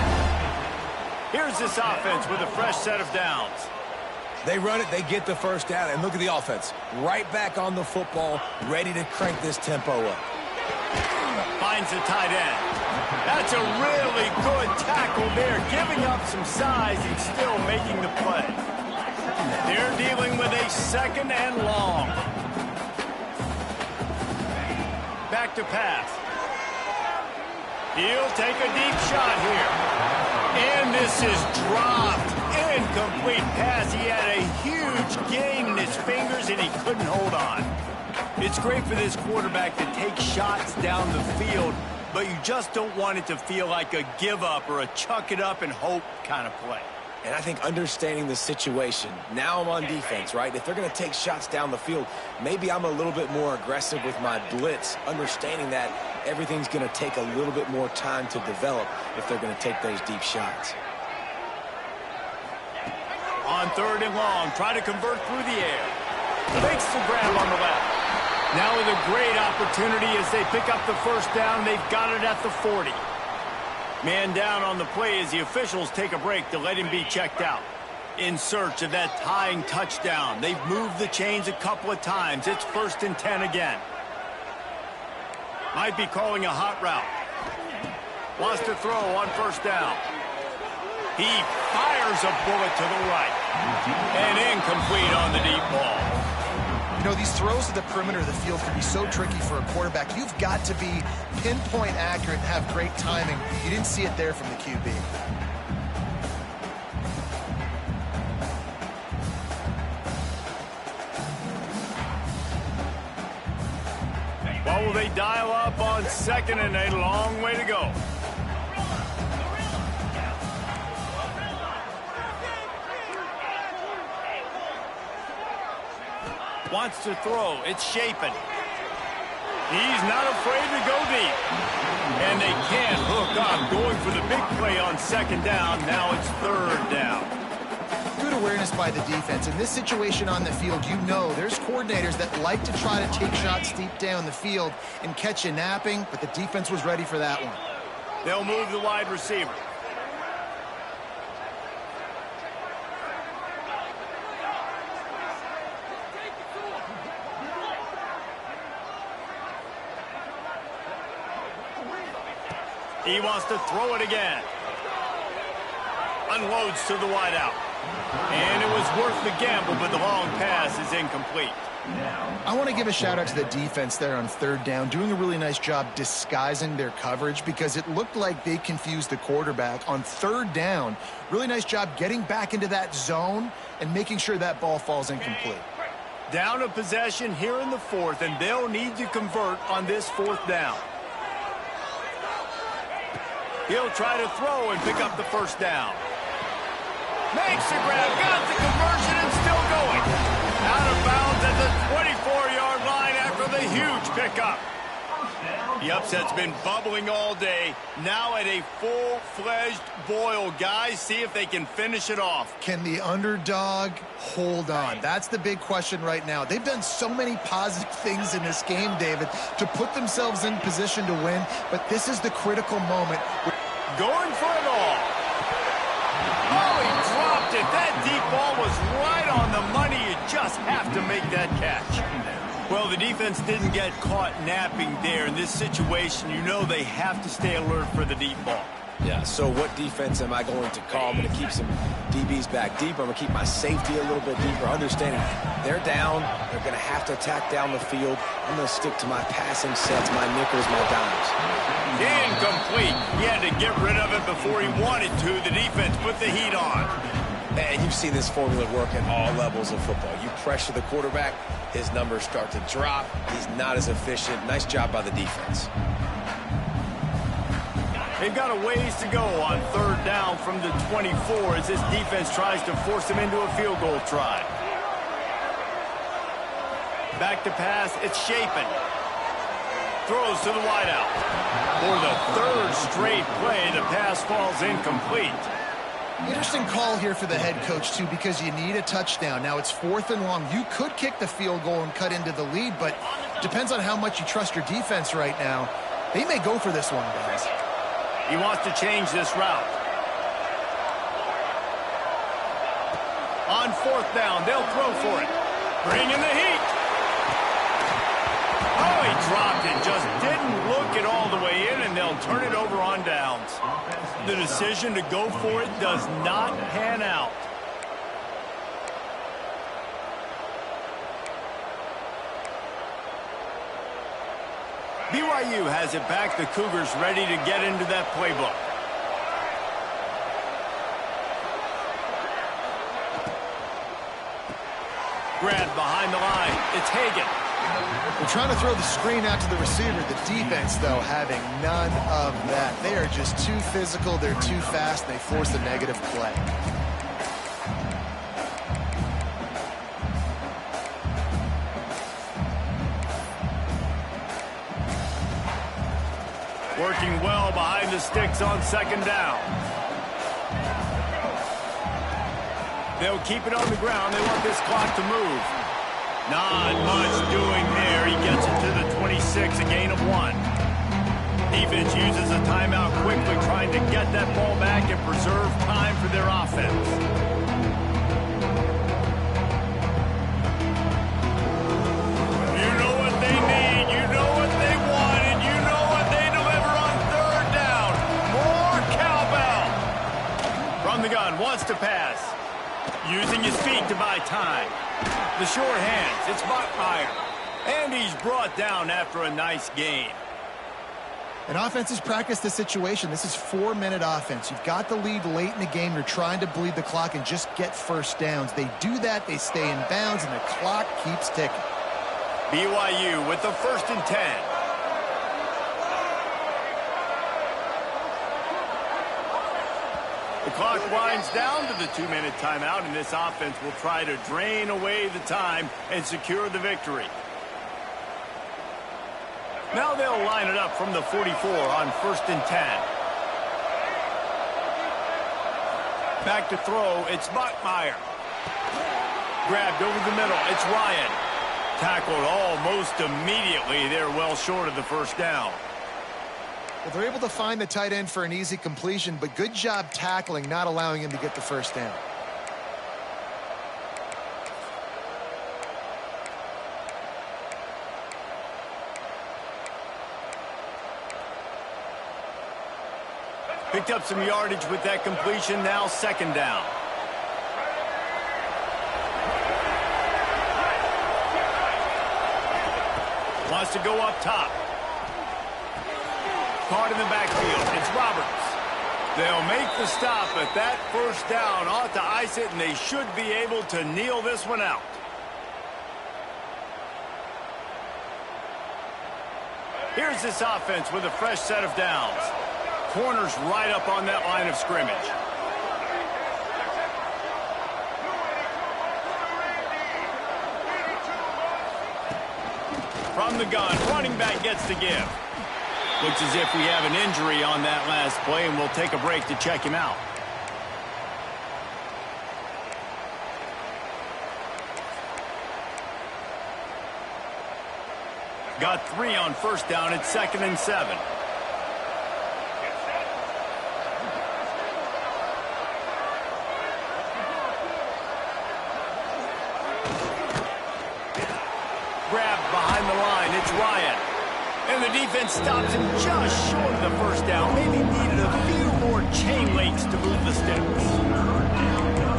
Here's this offense with a fresh set of downs. They run it, they get the first down, and look at the offense. Right back on the football, ready to crank this tempo up. Finds the tight end. That's a really good tackle there, giving up some size and still making the play. They're dealing with a second and long. Back to pass. He'll take a deep shot here. And this is dropped. Incomplete pass. He had a huge gain in his fingers and he couldn't hold on. It's great for this quarterback to take shots down the field, but you just don't want it to feel like a give up or a chuck it up and hope kind of play. And I think understanding the situation, now I'm on defense, right? If they're going to take shots down the field, maybe I'm a little bit more aggressive with my blitz, understanding that everything's going to take a little bit more time to develop if they're going to take those deep shots. On third and long, try to convert through the air. Makes the grab on the left. Now with a great opportunity as they pick up the first down, they've got it at the 40. Man down on the play as the officials take a break to let him be checked out. In search of that tying touchdown. They've moved the chains a couple of times. It's 1st and 10 again. Might be calling a hot route. Wants to throw on first down. He fires a bullet to the right. And incomplete on the deep ball. You know, these throws to the perimeter of the field can be so tricky for a quarterback. You've got to be pinpoint accurate and have great timing. You didn't see it there from the QB. What will they dial up on second and a long way to go? Wants to throw. It's Shapen. He's not afraid to go deep. And they can't hook up. Going for the big play on second down. Now it's third down. Good awareness by the defense. In this situation on the field, you know there's coordinators that like to try to take shots deep down the field and catch you napping, but the defense was ready for that one. They'll move the wide receiver. He wants to throw it again. Unloads to the wideout. And it was worth the gamble, but the long pass is incomplete. I want to give a shout out to the defense there on third down, doing a really nice job disguising their coverage because it looked like they confused the quarterback on third down. Really nice job getting back into that zone and making sure that ball falls incomplete. Down a possession here in the fourth, and they'll need to convert on this fourth down. He'll try to throw and pick up the first down. Makes the grab, got the conversion, and still going. Out of bounds at the 24-yard line after the huge pickup. The upset's been bubbling all day. Now at a full-fledged boil. Guys, see if they can finish it off. Can the underdog hold on? That's the big question right now. They've done so many positive things in this game, David, to put themselves in position to win, but this is the critical moment. Going for it all. Oh, he dropped it. That deep ball was right on the money. You just have to make that catch. Well, the defense didn't get caught napping there. In this situation, you know they have to stay alert for the deep ball. Yeah, so what defense am I going to call? I'm going to keep some DBs back deeper. I'm going to keep my safety a little bit deeper, understanding they're down. They're going to have to attack down the field. I'm going to stick to my passing sets, my nickels, my dimes. Incomplete. He had to get rid of it before he wanted to. The defense put the heat on. And you've seen this formula work at all levels of football. You pressure the quarterback, his numbers start to drop. He's not as efficient. Nice job by the defense. They've got a ways to go on third down from the 24 as this defense tries to force them into a field goal try. Back to pass, it's Shapen. Throws to the wideout. For the third straight play, the pass falls incomplete. Interesting call here for the head coach, too, because you need a touchdown. Now, it's 4th and long. You could kick the field goal and cut into the lead, but depends on how much you trust your defense right now. They may go for this one, guys. He wants to change this route. On 4th down, they'll throw for it. Bring in the heat. Oh, he dropped it. Just didn't look it all the way in, and they'll turn it over on downs. The decision to go for it does not pan out. BYU has it back. The Cougars ready to get into that playbook. Grab behind the line. It's Hagan. They're trying to throw the screen out to the receiver. The defense, though, having none of that. They are just too physical. They're too fast. And they force a negative play. Working well behind the sticks on 2nd down. They'll keep it on the ground. They want this clock to move. Not much doing there. He gets it to the 26, a gain of 1. Defense uses a timeout quickly, trying to get that ball back and preserve time for their offense. You know what they need. You know what they want. And you know what they deliver on 3rd down. More cowbell. From the gun, wants to pass. Using his feet to buy time. The short hands, it's Bachmeier. And he's brought down after a nice gain. And offenses practice the situation. This is 4-minute offense. You've got the lead late in the game. You're trying to bleed the clock and just get first downs. They do that, they stay in bounds, and the clock keeps ticking. BYU with the 1st and 10. The clock winds down to the 2-minute timeout, and this offense will try to drain away the time and secure the victory. Now they'll line it up from the 44 on 1st and 10. Back to throw, it's Bachmeier. Grabbed over the middle, it's Ryan. Tackled almost immediately. They're well short of the 1st down. Well, they're able to find the tight end for an easy completion, but good job tackling, not allowing him to get the 1st down. Picked up some yardage with that completion. Now 2nd down. Wants to go up top. Caught in the backfield. It's Roberts. They'll make the stop, but that 1st down ought to ice it, and they should be able to kneel this one out. Here's this offense with a fresh set of downs. Corners right up on that line of scrimmage. From the gun, running back gets the give. Looks as if we have an injury on that last play, and we'll take a break to check him out. Got 3 on 1st down. It's 2nd and 7. Grabbed behind the line. It's Ryan. And the defense stops him just short of the 1st down. Maybe needed a few more chain links to move the sticks.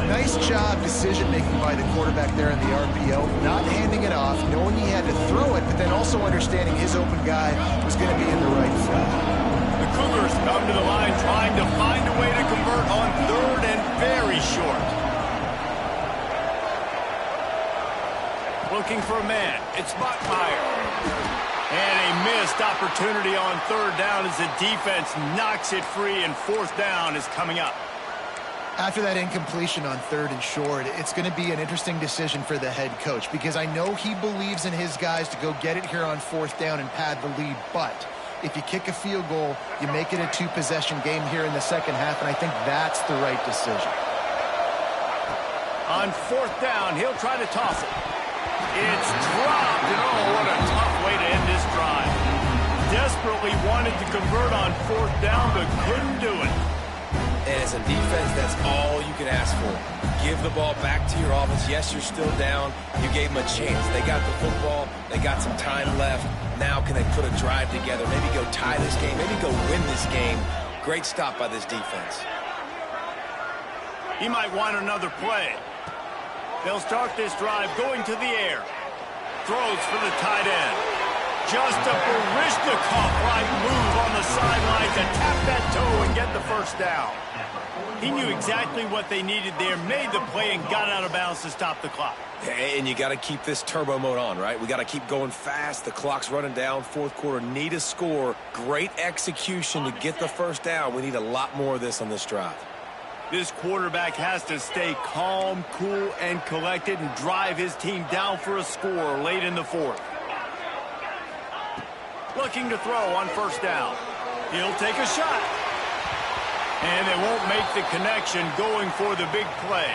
Nice job decision-making by the quarterback there in the RPO. Not handing it off, knowing he had to throw it, but then also understanding his open guy was going to be in the right spot. The Cougars come to the line trying to find a way to convert on 3rd and very short. Looking for a man. It's Bachmeier. And a missed opportunity on 3rd down as the defense knocks it free, and 4th down is coming up. After that incompletion on 3rd and short, it's going to be an interesting decision for the head coach, because I know he believes in his guys to go get it here on 4th down and pad the lead, but If you kick a field goal, you make it a two-possession game here in the second half, and I think that's the right decision. On fourth down, he'll try to toss it. It's dropped, and oh, what a tough way to end this drive. Desperately wanted to convert on fourth down, but couldn't do it. And as a defense, that's all you can ask for. Give the ball back to your offense. Yes, you're still down. You gave them a chance. They got the football. They got some time left. Now can they put a drive together? Maybe go tie this game. Maybe go win this game. Great stop by this defense. He might want another play. They'll start this drive going to the air. Throws for the tight end. Just a Baryshnikov-like move on the sideline to tap that toe and get the first down. He knew exactly what they needed there, made the play, and got out of bounds to stop the clock. And you got to keep this turbo mode on, right? We got to keep going fast. The clock's running down. Fourth quarter, need a score. Great execution to get the first down. We need a lot more of this on this drive. This quarterback has to stay calm, cool, and collected and drive his team down for a score late in the fourth. Looking to throw on first down. He'll take a shot. And they won't make the connection, going for the big play.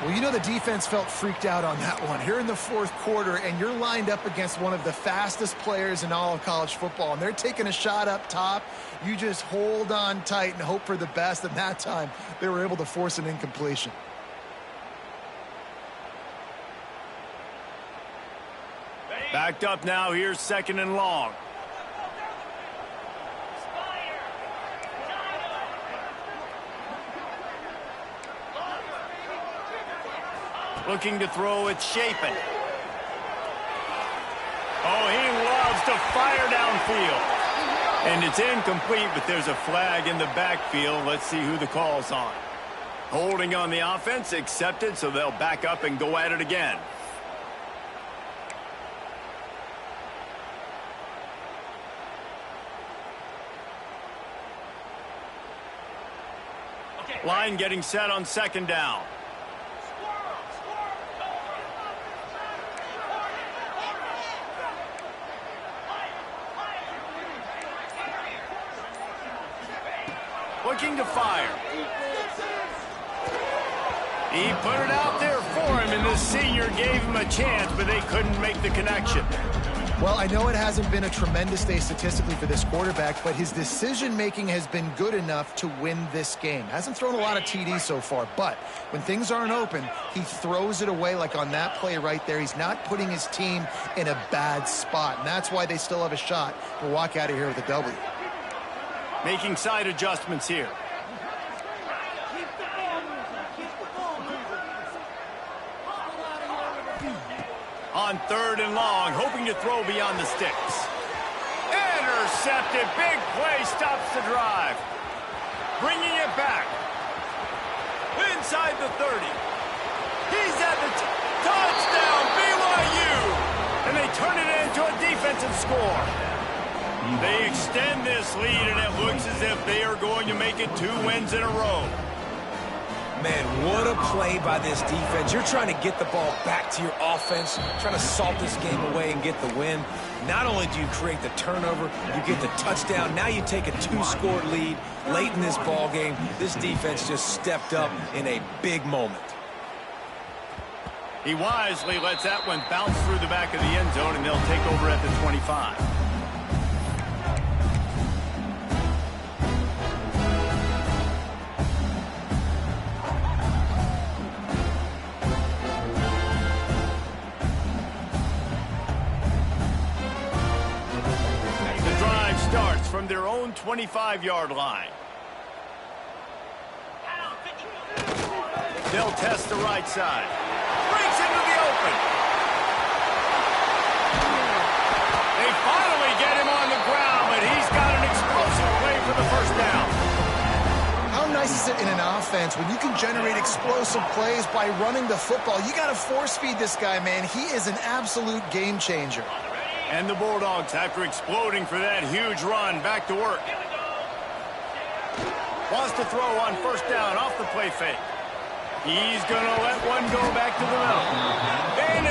Well, you know the defense felt freaked out on that one. Here in the fourth quarter, and you're lined up against one of the fastest players in all of college football, and they're taking a shot up top. You just hold on tight and hope for the best, and that time they were able to force an incompletion. Backed up now, here's second and long. Looking to throw, it's Shapen. Oh, he loves to fire downfield. And it's incomplete, but there's a flag in the backfield. Let's see who the call's on. Holding on the offense, accepted, so they'll back up and go at it again. Line getting set on second down. Looking to fire. He put it out there for him, and the senior gave him a chance, but they couldn't make the connection. Well, I know it hasn't been a tremendous day statistically for this quarterback, but his decision-making has been good enough to win this game. Hasn't thrown a lot of TDs so far, but when things aren't open, he throws it away like on that play right there. He's not putting his team in a bad spot, and that's why they still have a shot to walk out of here with a W. Making side adjustments here. On third and long, hoping to throw beyond the sticks. Intercepted. Big play stops the drive. Bringing it back. Inside the 30. He's at the touchdown, BYU. And they turn it into a defensive score. They extend this lead, and it looks as if they are going to make it 2 wins in a row. Man, what a play by this defense. You're trying to get the ball back to your offense, trying to salt this game away and get the win. Not only do you create the turnover, you get the touchdown. Now you take a 2-score lead late in this ball game. This defense just stepped up in a big moment. He wisely lets that one bounce through the back of the end zone, and they'll take over at the 25. From their own 25-yard line. They'll test the right side. Breaks into the open. They finally get him on the ground, but he's got an explosive play for the first down. How nice is it in an offense when you can generate explosive plays by running the football? You got to force feed this guy, man. He is an absolute game changer. And the Bulldogs, after exploding for that huge run, back to work. Wants to throw on first down off the play fake. He's going to let one go back to the middle. And